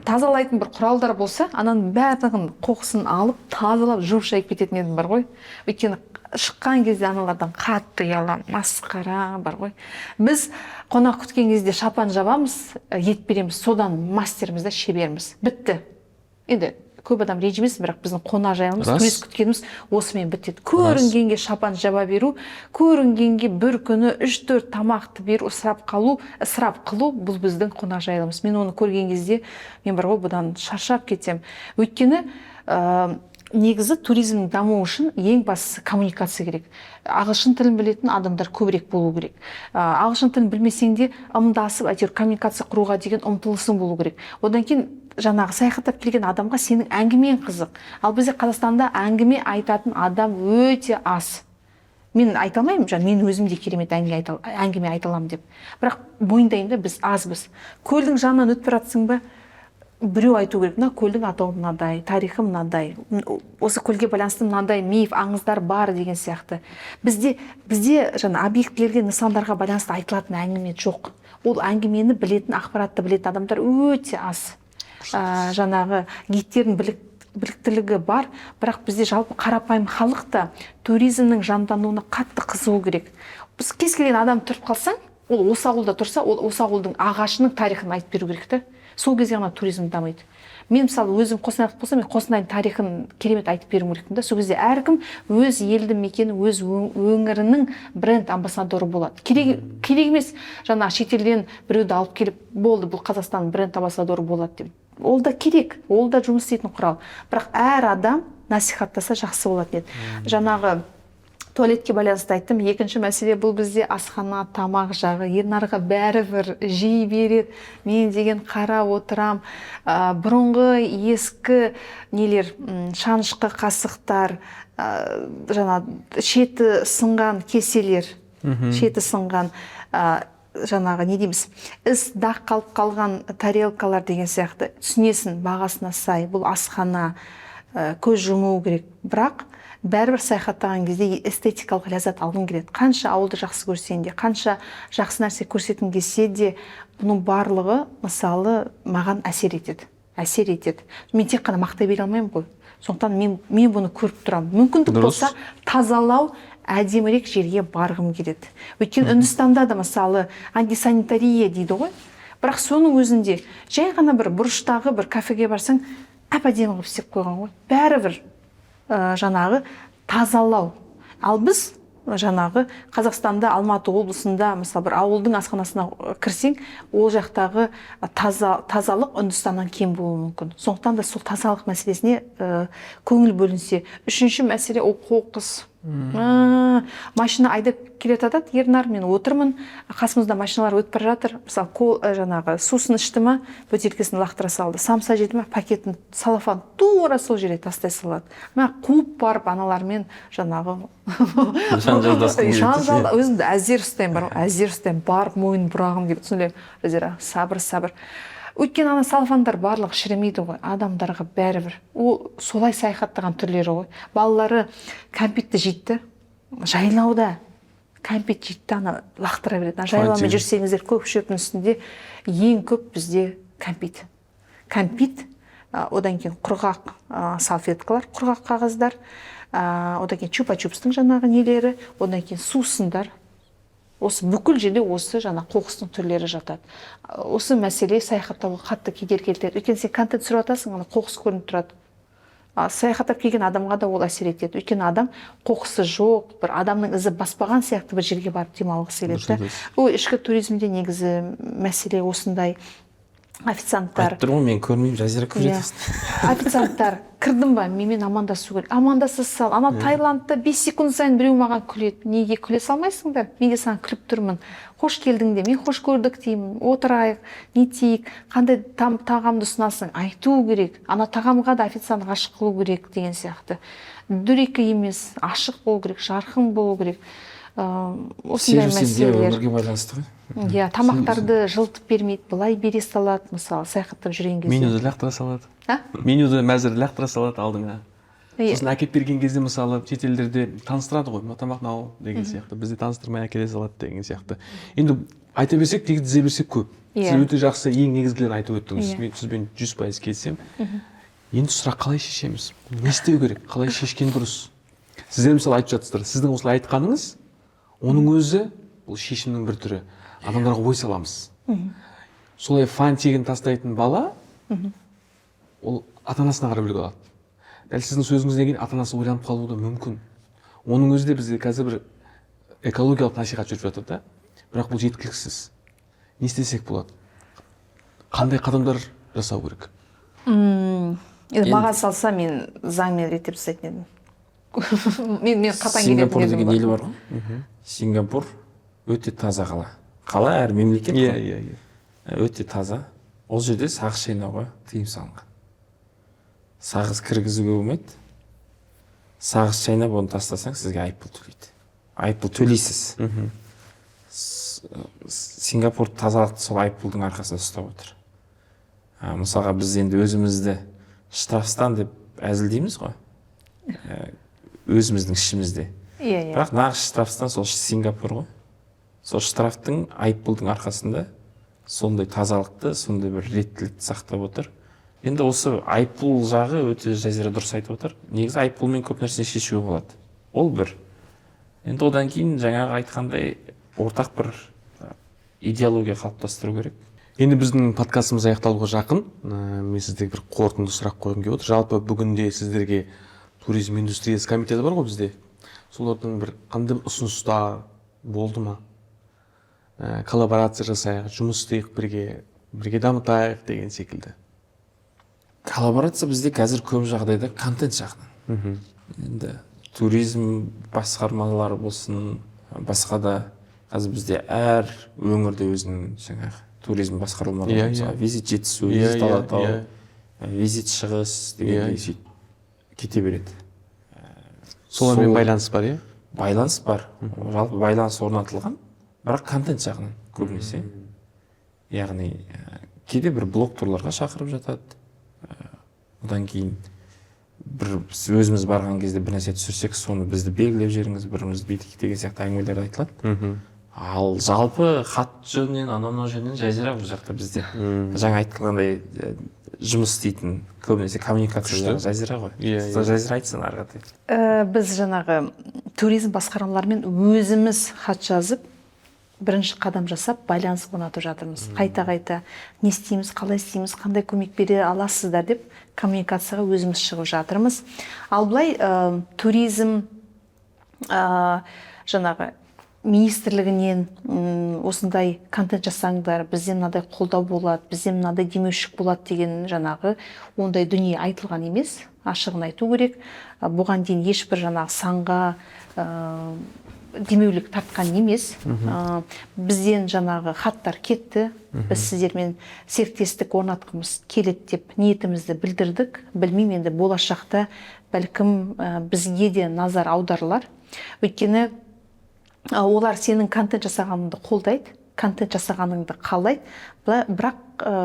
тазалайтын бір құралдар болса, ананың бәрінің қоқысын алып, тазалап, жуып шайып кететін едім бар ғой. Өйткені шыққан кезде аналардан қатты ұяламын, масқара бар ғой. Біз қонақ күткен кезде шапан жабамыз, ет береміз, содан мастерміз да шеберміз. Бітті. Енді көп адам ренжімес, бірақ біздің қонақжайлымыз, турист күткеніміз осымен бітеді. Көрінгенге шапан жаба беру, көрінгенге бір күні 3-4 тамақты беру, ысырап қылу, бұл біздің қонақжайлымыз. Мен оны көрген кезде, мен бар ғой, бұдан шаршап кетем. Өйткені негізі туризмнің дамуы үшін ең бастысы коммуникация керек. Ағылшын тілін білетін адамдар көбірек болу керек. Ағылшын тілін білмесең де ымдасып, әйтеуір коммуникация құруға деген ұмтылысың болу керек. Одан кейін жаңағы саяхаттап келген адамға сенің әңгімең қызық. Ал бізде Қазақстанда әңгіме айтатын адам өте аз. Мен айта алмаймын, мен өзім де керемет әңгіме айта аламын деп. Бірақ мойындаймын да, біз азбыз. Көлдің жанынан өтіп жатсың ба, біреу айту керек, мына көлдің атауы мынадай, тарихы мынадай, осы көлге байланысты мынадай миф, аңыздар бар деген сияқты. Бізде жаңа объектілерге, нысандарға байланысты айтылатын әңгіме жоқ. Ол әңгімені білетін, ақпаратты білетін адамдар өте аз. Жаңағы гидтердің біліктілігі бар, бірақ бізде жалпы қарапайым халық та туризмнің жандануына қатты қызығу керек. Біз кез келген адам тұрып қалсаң, ол осы ауылда тұрса, ол осы ауылдың ағашының тарихын айтып беру керек те. Сол кезде ғана туризм дамиды. Мен мысалы өзім Қостанайлық болсам, мен Қостанайдың тарихын керемет айтып беруім керекпін да. Сол кезде әркім өз елді мекені, өз өңірінің бренд амбассадоры болады. Керек емес жаңа шетелден біреуді алып келіп, болды, бұл Қазақстанның бренд амбассадоры болады деп. Ол да керек, ол да жұмыс істейтін құрал. Бірақ әр адам насихаттаса жақсы болатын еді. Жаңағы туалетке байланысты айттым. Екінші мәселе, бұл бізде асхана, тамақ жағы, Ернарға бәрібір жей береді. Мен деген қарап отырам. Бұрынғы ескі нелер, шанышқы қасықтар, жаңа шеті сынған кеселер, шеті сынған, жаңағы не дейміз, дақ қалып қалған тарелкалар деген сияқты. Түсінесің, бағасына сай, бұл асхана, көз жұму керек. Бірақ бәрібір саяхаттаған кезде эстетикалық ләззат алғың келеді. Қанша ауылды жақсы көрсең де, қанша жақсы нәрсе көрсеткің келсе де, бұның барлығы мысалы маған әсер етеді. Мен тек қана мақтай бере алмаймын ғой. Сондықтан мен бұны көріп тұрамын. Мүмкіндік болса тазалау, әдемірек жерге барғым келеді. Өйткені Үндістанда да мысалы антисанитария дейді ғой. Бірақ соның өзінде жай ғана бір бұрыштағы бір кафеге барсаң, әп-әдемі қылып істеп қойған ғой. Бәрібір жаңағы тазалау. Ал біз жаңағы Қазақстанда, Алматы облысында мысалы бір ауылдың асханасына кірсең, ол жақтағы тазалық Үндістаннан кем болуы мүмкін. Сондықтан да сол тазалық мәселесіне көңіл бөлінсе. Үшінші мәселе ол қоқыс. Машина айдап келе жатады, Ернар, мен отырмын, қасымызда машиналар өтіп бара жатыр. Мысалы жаңағы сусын ішті ма, бөтелкесін лақтыра салды, самса жеді ма, пакетін, салафан тура сол жерге тастай салады. Мен қуып барып аналармен жаңағы өзімді әзер ұстаймын, барып мойын бұрағым келіп, түсінлем, сабыр. Өйткені ана салфандар барлық шіремейді ғой, адамдарға бәрібір. Ол солай саяхаттаған түрлері ғой. Балалары кәмпитті жейді, жайлауда кәмпит жейді, ана лақтыра береді. Жайлаумен жүрсеңіздер, көп шөптің үстінде ең көп бізде кәмпит. Кәмпит, одан кейін құрғақ салфеткалар, құрғақ қағаздар, одан кейін чупа-чупстың жаңағы нелері, одан кейін сусындар. Осы бүкіл жерде осы жаңа қоқыстың түрлері жатады. Осы мәселе саяхаттауға қатты кедергі келтіреді. Өйткені сен контент түсіріп жатасың, ана қоқыс көрініп тұрады. Саяхаттап келген адамға да ол әсер етеді. Өйткені адам қоқысы жоқ, бір адамның ізі баспаған сияқты бір жерге барып демалғысы келеді. Ол ішкі туризмде негізі мәселе осындай. Официанттар. Айтып тұрмын, мен көрмеймін, Жазира көріп жатасың. Официанттар, кірдім ба, менімен амандасу керек. Амандаса сал. Ана Таиландта 5 секунд сайын біреу маған күледі. Неге күле салмайсыңдар? Мен де саған күліп тұрмын. Қош келдің де, мен қош көрдік деймін. Отырайық, не тейік, қандай тағамды ұсынасың, айту керек. Ана тағамға да официант ғашық қылу керек деген сияқты. Дөрекі емес, ашық болу керек, жарқын болу керек. осындай мәселелер. өмірге байланысты ғой. Иә, тамақтарды жылтып бермейді, былай бере салады, мысалы саяхаттап жүрген кезде. Менюді лақтыра салады. Менюді мәзір лақтыра салады алдыңа. Сосын әкеп берген кезде мысалы шетелдерде таныстырады ғой, мына тамақ мынау деген сияқты. Бізде таныстырмай әкеле салады деген сияқты. Енді айта берсек, тегін тізе берсек көп. Сіз өте жақсы ең негізгілерін айтып өттіңіз. Мен сізбен 100% келісемін. Енді сұрақ қалай шешеміз? Не істеу керек? Қалай шешкен дұрыс? Сіздер мысалы айтып жатсыздар. Сіздің осылай айтқаныңыз, оның өзі бұл шешімнің бір түрі. Адамдарға ой саламыз. Солай фантигін тастайтын бала, ол ата-анасына қарап үлгі алады. Дәл сіздің сөзіңізден кейін ата-анасы ойланып қалуы да мүмкін. Оның өзі де бізде қазір бір экологиялық насихат жүріп жатыр да. Бірақ бұл жеткіліксіз. Не істесек болады? Қандай қадамдар жасау керек? Енді маған салса, мен заңмен реттеп тастайтын едім. Мен қатаң келетін едім. Сингапур деген ел бар ғой. Сингапур өте таза қала. Қала әр мемлекет. Өте таза. Ол жерде сағыз шайнауға тыйым салынған. Сағыз кіргізуге болмайды. Сағыз шайнап оны тастасаң, сізге айыппұл төлейді. Айыппұл төлейсіз. Сингапур тазалықты сол айыппұлдың арқасында ұстап отыр. Мысалға біз енді өзімізді штрафстан деп әзілдейміз ғой. Өзіміздің ішімізде. Бірақ нағыз штрафстан сол Сингапур ғой. Сол штрафтың айыппұлдың арқасында сондай тазалықты, сондай бір реттілікті сақтап отыр. Енді осы айыппұл жағы өте Жазира дұрыс айтып отыр. Негізі айыппұлмен көп нәрсені шешуге болады. Ол бір. Енді одан кейін жаңағы айтқандай ортақ бір идеология қалыптастыру керек. Енді біздің подкастымыз аяқталуға жақын. Мен сіздерге бір қорытынды сұрақ қойғым келіп отыр. Жалпы бүгінде сіздерге туризм индустриясы комитеті бар ғой бізде. Солардың бір қандай ұсыныстар болды ма? Коллаборация жасайық, жұмыс істейік бірге дамытайық деген секілді. Коллаборация бізде қазір көп жағдайда контент жағынан. Енді туризм басқармалары болсын, басқа да қазір бізде әр өңірде өзінің жаңағы туризм басқармалары бар. Мысалы визит Жетісу, визит Алатау, визит Шығыс дегендей сөйтіп кете береді. Солармен байланыс бар, иә? Байланыс бар. Жалпы байланыс орнатылған, бірақ контент жағынан көбінесе. Яғни кейде бір блог турларға шақырып жатады. Одан кейін өзіміз барған кезде бір нәрсе түсірсек, соны бізді белгілеп жеріңіз, бірімізді бүйтейік деген сияқты әңгімелер айтылады. Ал жалпы хат жөнінен, анау жөнінен Жазира бұл жақта бізде. Жаңа айтылғандай жұмыс істейтін көбінесе коммуникациялар Жазира ғой. Жазира айтсын ары қарай. Біз жаңағы туризм басқармаларымен өзіміз хат жазып, бірінші қадам жасап, байланыс орнатып жатырмыз. Қайта не істейміз, қалай істейміз, қандай көмек бере аласыздар деп коммуникацияға өзіміз шығып жатырмыз. Ал былай туризм жаңағы министрлігінен осындай контент жасаңдар, бізден мынадай қолдау болады, бізден мынадай демеушілік болады деген жаңағы ондай дүние айтылған емес, ашығын айту керек. Бұған дейін ешбір жаңағы санға демеулік тартқан емес. Бізден жаңағы хаттар кетті. Біз сіздермен серіктестік орнатқымыз келеді деп ниетімізді білдірдік. Білмеймін, енді болашақта бәлкім бізге де назар аударылар. Өйткені олар сенің контент жасағаныңды қолдайды, контент жасағаныңды қалайды, бірақ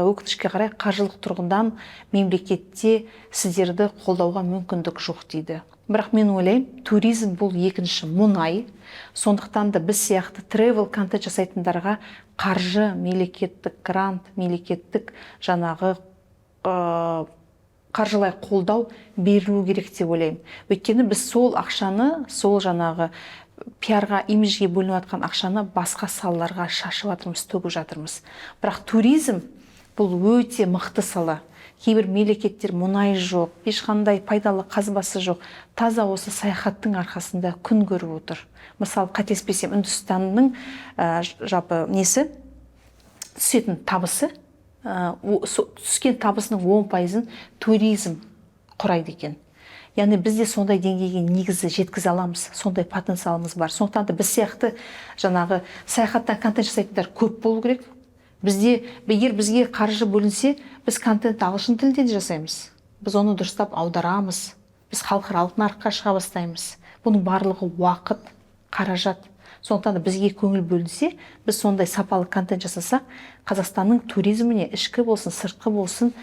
өкінішке қарай қаржылық тұрғыдан мемлекетте сіздерді қолдауға мүмкіндік жоқ дейді. Бірақ мен ойлаймын, туризм бұл екінші мұнай. Сондықтан да біз сияқты тревел контент жасайтындарға қаржы, мемлекеттік грант, мемлекеттік жаңағы қаржылай қолдау берілу керек деп ойлаймын. Өйткені біз сол ақшаны, сол жаңағы пиарға, имиджге бөлініп жатқан ақшаны басқа салаларға шашып жатырмыз, төгіп жатырмыз. Бірақ туризм бұл өте мықты сала. Кейбір мемлекеттер мұнай жоқ, ешқандай пайдалы қазбасы жоқ. Таза осы саяхаттың арқасында күн көріп отыр. Мысалы, қателеспесем, Үндістанның жалпы несі түсетін табысы, түскен табысының 10%-ын туризм құрайды екен. Яғни бізде сондай деңгейге негізі жеткізе аламыз, сондай потенциалымыз бар. Сондықтан да біз сияқты жаңағы саяхаттан контент жасайтындар көп болу керек. Егер бізге қаржы бөлінсе, біз контентті ағылшын тілінде де жасаймыз. Біз оны дұрыстап аударамыз. Біз халықаралық нарыққа шыға бастаймыз. Бұның барлығы уақыт, қаражат. Сондықтан да бізге көңіл бөлінсе, біз сондай сапалы контент жасасақ, Қазақстанның туризміне ішкі болсын, сыртқы болсын,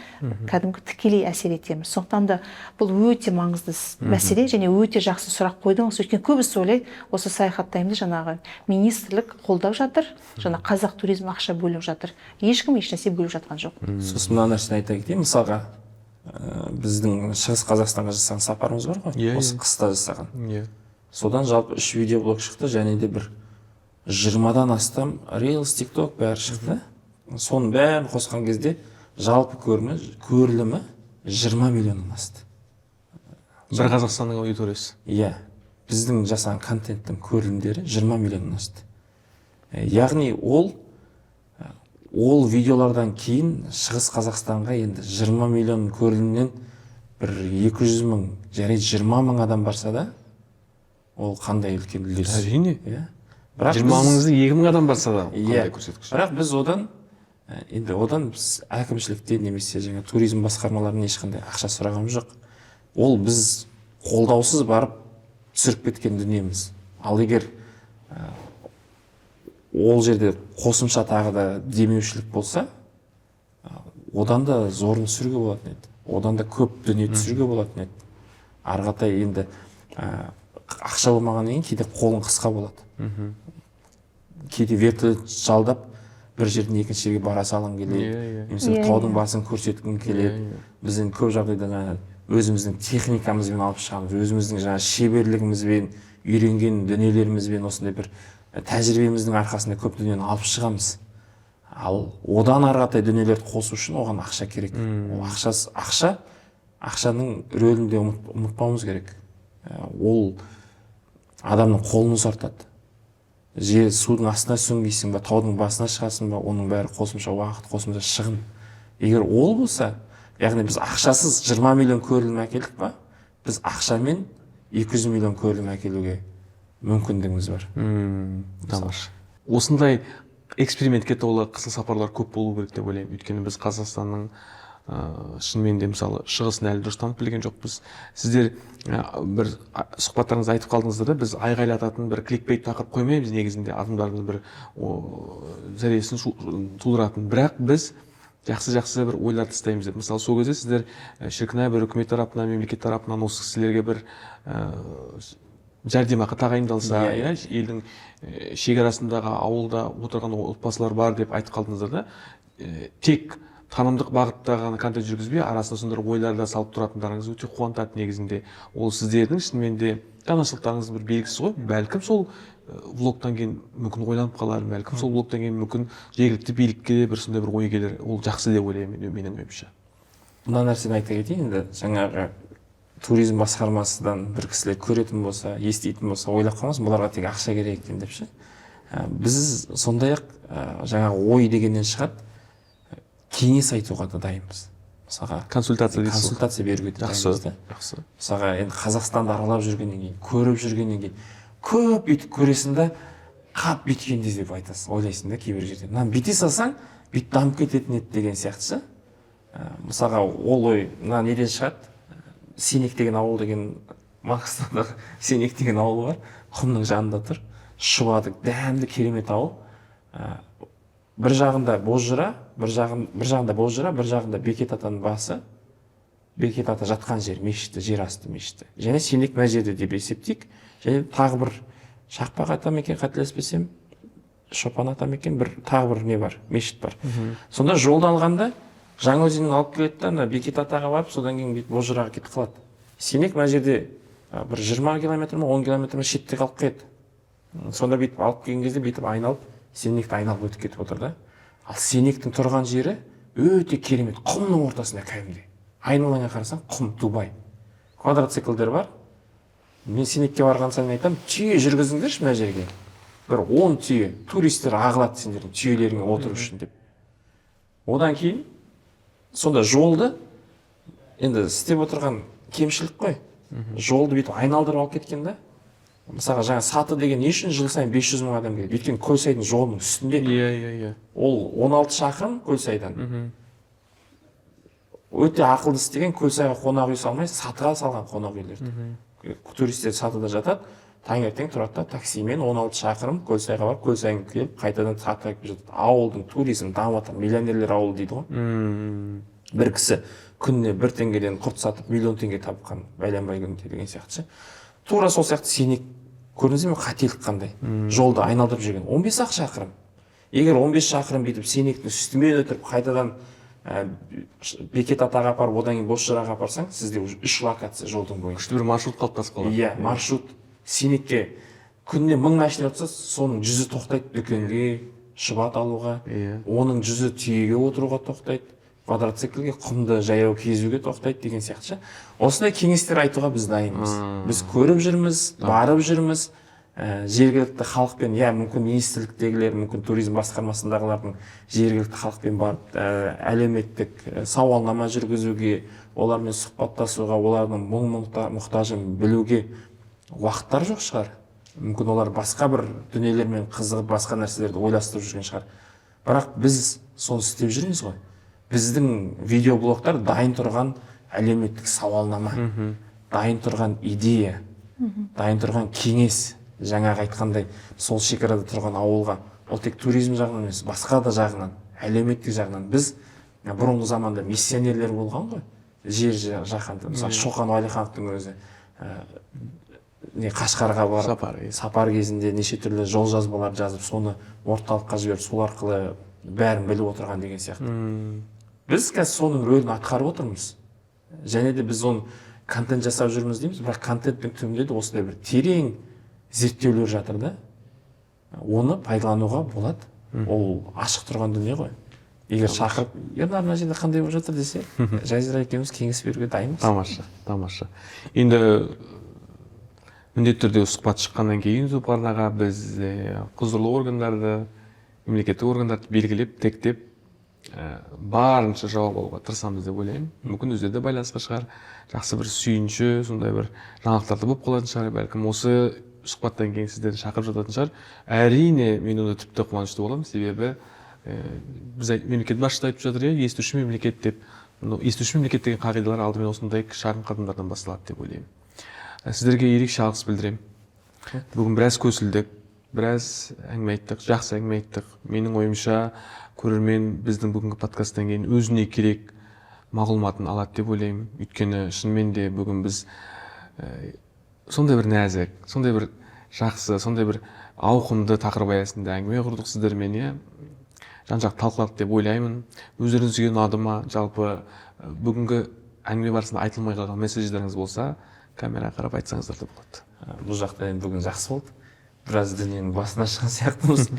кәдімгі тікелей әсер етеміз. Сондықтан да бұл өте маңызды мәселе және өте жақсы сұрақ қойдыңыз. Өйткені көбісі ойлайды, осы саяхаттаймды жаңағы министрлік қолдап жатыр, жаңа қазақ туризмі ақша бөліп жатыр. Ешкім ешнәрсе бөліп жатқан жоқ. Сосын мына нәрсені айта кетейін, мысалға біздің Шығыс Қазақстанға жасаған сапарымыз бар ғой, осы қыста жасаған. Содан жалпы 3 видеоблог шықты, және де бір 20-дан астам Reels, TikTok бәрі шықты. Соның бәрін қосқан кезде жалпы көрілімі 20 миллионнан асты. Бір Қазақстанның аудиториясы. Иә, біздің жасаған контенттің көрілімдері 20 миллионнан асты. Яғни ол видеолардан кейін Шығыс Қазақстанға енді 20 миллион көрілімнен бір 200 мың, және 20 мың адам барса да, ол қандай үлкен үлес. Әрине. 20 мыңызды 2 мың адам барса да қандай көрсеткіш. Бірақ біз одан біз әкімшілікте немесе жаңа туризм басқармаларынан ешқандай ақша сұрағанымыз жоқ. Ол біз қолдаусыз барып түсіріп кеткен дүниеміз. Ал егер ол жерде қосымша тағы да демеушілік болса, одан да зорын түсіруге болатын еді. Одан да көп дүние түсіруге болатын еді. Арғатай енді ақша болмағаннан кейін кейде қолың қысқа болады. Кейде вертолет жалдап бір жерден екінші жерге бара салғың келеді. Немесе таудың басын көрсеткің келеді. Біз енді көп жағдайда өзіміздің техникамызбен алып шығамыз, өзіміздің жаңа шеберлігімізбен, үйренген дүниелерімізбен, осындай бір тәжірибеміздің арқасында көп дүниені алып шығамыз. Ал одан арғатай дүниелерді қосу үшін оған ақша керек. Ол ақшаның рөлін де ұмытпауымыз керек. Ол адамның қолын ұзартады. Судың астына сүңгисің ба, таудың басына шығасың ба, оның бәрі қосымша уақыт, қосымша шығын. Егер ол болса, яғни біз ақшасыз 20 миллион көрілім әкелдік па, біз ақшамен 200 миллион көрілім әкелуге мүмкіндігіміз бар. Тамаша. Осындай экспериментке толы қысыл сапарлар көп болу керек деп ойлаймын. Өйткені біз Қазақстанның шынымен де мысалы шығысын әлі дұрыс танып білген жоқпыз. Сіздер бір сұхбаттарыңызда айтып қалдыңыздар да, біз айғайлататын бір кликбейт тақырып қоймаймыз негізінде, адамдардың бір зәресін тудыратын. Бірақ біз жақсы бір ойлар тастаймыз деп. Мысалы сол кезде сіздер шіркін-ай бір үкімет тарапынан, мемлекет тарапынан осы кісілерге бір жәрдемақы тағайындалса, елдің шекарасындағы ауылда отырған отбасылар бар деп айтып қалдыңыздар да, тек танымдық бағыттағы контент жүргізбей, арасында сондай ойларда салып тұратындарыңыз өте қуантады негізінде. Ол сіздердің шынымен де жанашырлықтарыңыздың бір белгісі ғой. Бәлкім сол влогтан кейін мүмкін ойланып қалар, бәлкім сол влогтан кейін мүмкін жергілікті билікке бір сондай бір ой келер. Ол жақсы деп ойлаймын менің ойымша. Мына нәрсені айта кетейін, енді жаңағы туризм басқармасынан бір кісілер көретін болса, еститін болса, ойлап қалмасын, бұларға тек ақша керек екен деп ше. Біз сондай-ақ жаңағы ой дегеннен шығады, кеңес айтуға да дайынбыз. Мысалға консультация беруге де дайынбыз да. Мысалға енді Қазақстанды аралап жүргеннен кейін, көріп жүргеннен кейін, көп бүйтіп көресің да, қап бүйткенде деп айтасың, ойлайсың да кейбір жерде. Мынаны бүйте салсаң, бүйтіп дамып кететін еді деген сияқты. Мысалға ол ой мына неден шығады? Сенек деген ауыл деген, Маңғыстаудағы Сенек деген ауыл бар, құмның жанында тұр. Шұбадық, дәмді, керемет ауыл. Бір жағында Бозжыра, бір жағында Бекет атаның басы. Бекет ата жатқан жер, мешіті, жер асты мешіті. Және Сенек мәжеді деп есептейік. Және тағы бір Шақпақ ата мекен, қателеспесем, Шопан ата мекен, тағы бір не бар, мешіт бар. Сонда жолдан алғанда Жаңаөзеннен алып келеді да, Бекет атаға барып, содан кейін Бозжыраға кетіп қалады. Сенек мына жерде бір 20 километр ме, 10 километр ме шетте қалып кетеді. Сонда бүйтіп алып келген кезде бүйтіп айналып, Сенекті айналып өтіп кетіп отыр да. Ал Сенектің тұрған жері өте керемет, құмның ортасында кәдімгідей. Айналаңа қарасаң, құм, Дубай. Квадроциклдер бар. Мен Сенекке барған сайын айтамын, түйе жүргізіңдерші мына жерге. Бір 10 түйе, туристер ағылады сендердің түйелеріңе отыру үшін деп. Одан кейін сонда жолды енді істеп отырған кемшілік қой. Жолды бүйтіп айналдырып алып кеткен да. Мысалға жаңа Саты деген не үшін жыл сайын 500 мың адам келеді? Өйткені Көлсайдың жолының үстінде. Ол 16 шақырым Көлсайдан. Өте ақылды істеген, Көлсайға қонақ үй салмай, Сатыға салған қонақ үйлерді. Туристер Сатыда жатады. таңертең тұрады да таксимен 16 шақырым Көлсайға барып Көлсайға келіп қайтадан сатып келіп жатады. Ауылдың туризм дамып жатыр, миллионерлер ауылы дейді ғой. Бір кісі күніне 1 теңгеден құрт сатып миллион теңге тапқан бәленбай күнде деген сияқты. Тура сол сияқты сенек көрдіңіз бе, қателік қандай? Жолды айналдырып жүрген 15-ақ шақырым. Егер 15 шақырым бүйтіп сенектің үстімен өтіріп қайтадан Бекет атаға апарып, одан кейін Бозжыраға апарсаң, сізде 3 локация жолдың бойынша. Күшті бір маршрут қалыптасып қалады. Иә, маршрут сенекке күніне 1000 машина өтсе, соның 100-і тоқтайды дүкенге, шұбат алуға, оның 100-і түйеге отыруға тоқтайды, квадроциклге, құмды жаяу кезуге тоқтайды деген сияқты. Осындай кеңестер айтуға біз дайынбыз. Біз көріп жүрміз, барып жүрміз. Жергілікті халықпен, мүмкін министрліктегілер, мүмкін туризм басқармасындағылардың жергілікті халықпен барып, әлеуметтік сауалнама жүргізуге, олармен сұхбаттасуға, олардың мұң-мұқтажын білуге уақыттар жоқ шығар. Мүмкін олар басқа бір дүниелермен қызығып, басқа нәрселерді ойластырып жүрген шығар. Бірақ біз соны істеп жүрміз ғой. Біздің видеоблогтар дайын тұрған әлеуметтік сауалнама, дайын тұрған идея, дайын тұрған кеңес. Жаңағы айтқандай, сол шекарада тұрған ауылға, ол тек туризм жағынан емес, басқа да жағынан, әлеуметтік жағынан біз бұрынғы заманда миссионерлер болған ғой. Жер жаһанда, мысалы Шоқан Уәлихановтың өзі Қашқарға барып, сапар кезінде неше түрлі жол жазбалар жазып, соны орталыққа жіберіп, сол арқылы бәрін біліп отырған деген сияқты. Біз қазір соның рөлін атқарып отырмыз. Және де біз оны контент жасап жүрміз дейміз, бірақ контенттің түбінде де осындай бір терең зерттеулер жатыр да, оны пайдалануға болады. Ол ашық тұрған дүние ғой. Егер шақырып, мына жерде қандай болып жатыр десе, Жазира екеуміз кеңес беруге дайынбыз. Тамаша. Енді міндетті түрде сұхбат шыққаннан кейін YouTube арнаға біз құзырлы органдарды, мемлекеттік органдарды белгілеп, тектеп, барынша жауап алуға тырысамыз деп ойлаймын. Мүмкін өздері де байланысқа шығар, жақсы бір сүйінші, сондай бір жаңалықтарды болып қалатын шығар, бәлкім осы сұхбаттан кейін сіздерді шақырып жататын шығар. Әрине, мен оны тіпті қуанышты боламын, себебі біз мемлекет басшысы айтып жатыр, естуші мемлекет деп. Естуші мемлекет деген қағидалар алдымен осындай шағын қадамдардан басталады деп ойлаймын. Сіздерге ерекше алғыс білдіремін. Бүгін біраз көсілдік, біраз әңгіме айттық, жақсы әңгіме айттық. Менің ойымша, көрермен біздің бүгінгі подкасттан кейін өзіне керек мағлұматын алады деп ойлаймын. Өйткені шынымен де бүгін біз сондай бір нәзік, сондай бір жақсы, сондай бір ауқымды тақырып аясында әңгіме құрдық сіздермен, жан-жақты талқыладық деп ойлаймын. Өздеріңізге ұнады ма, жалпы бүгінгі әңгіме барысында айтылмай қалған месседждеріңіз болса, камераға қарап айтсаңыздар да болады. Бұл жақта енді бүгін жақсы болды. Біраз дүниенің басына шыған сияқтымыз.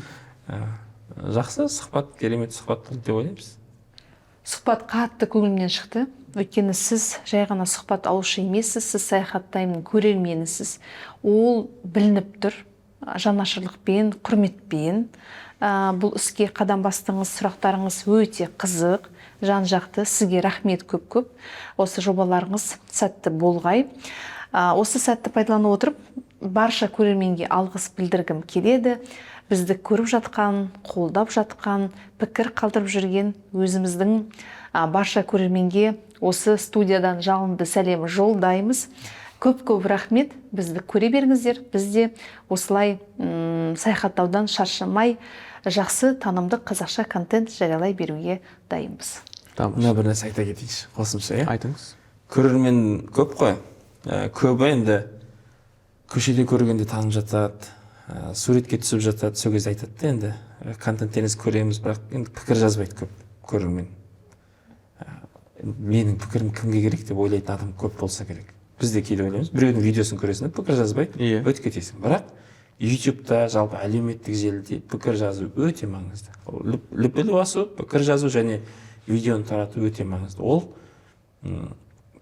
Жақсы сұхбат, керемет сұхбат болды деп ойлаймыз. Сұхбат қатты көңілімнен шықты. Өйткені сіз жай ғана сұхбат алушы емессіз, сіз саяхаттаймын көрерменісіз. Ол білініп тұр, жанашырлықпен, құрметпен. Бұл іске қадам бастыңыз, сұрақтарыңыз өте қызық, жан-жақты. Сізге рахмет көп-көп. Осы жобаларыңыз сәтті болғай. Осы сәтті пайдаланып отырып, барша көрерменге алғыс білдіргім келеді. Бізді көріп жатқан, қолдап жатқан, пікір қалдырып жүрген өзіміздің барша көрерменге осы студиядан жалынды сәлем жолдаймыз. Көп-көп рахмет, бізді көре беріңіздер. Бізде осылай саяхаттаудан шаршамай, жақсы танымдық қазақша контент жариялай беруге дайынбыз. Мына бір нәрсе айта кетейінші, қосымша, Айтыңыз. Көрермен көп қой. Көбі енді көшеде көргенде танып жатады, суретке түсіп жатады, сол кезде айтады енді контенттеріңізді көреміз, бірақ енді пікір жазбайды көп көрермен. Менің пікірім кімге керек деп ойлайтын адам көп болса керек. Біз де кейде ойлаймыз, біреудің видеосын көресің, пікір жазбайды, өтіп кетесің. Бірақ YouTube-та, жалпы әлеуметтік желіде пікір жазу өте маңызды. Лүпілі басу, пікір жазу және видеоны тарату өте маңызды. Ол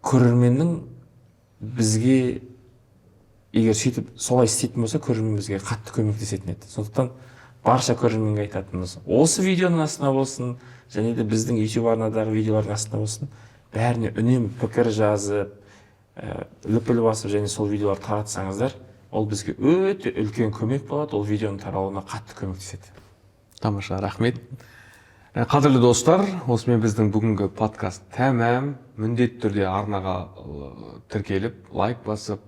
көрерменнің бізге, егер сөйтіп солай істейтін болса, көрермен бізге қатты көмектесетін еді. Сондықтан барша көрерменге айтатынымыз, осы видеоның астына болсын, және де біздің YouTube арнадағы видеолардың астына болсын, бәріне үнемі пікір жазып, лүпіл басып және сол видеоларды таратсаңыздар, ол бізге өте үлкен көмек болады, ол видеоның таралуына қатты көмектеседі. Тамаша, рахмет. Қадірлі достар, осымен біздің бүгінгі подкаст тәмам. Міндетті түрде арнаға тіркеліп, лайк басып,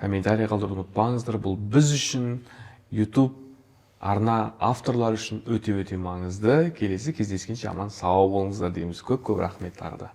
комментарий қалдыруды ұмытпаңыздар. Бұл біз үшін, YouTube арна авторлар үшін өте маңызды. Келесі кездескенше аман сау болыңыздар дейміз. Көп рахмет тағы да.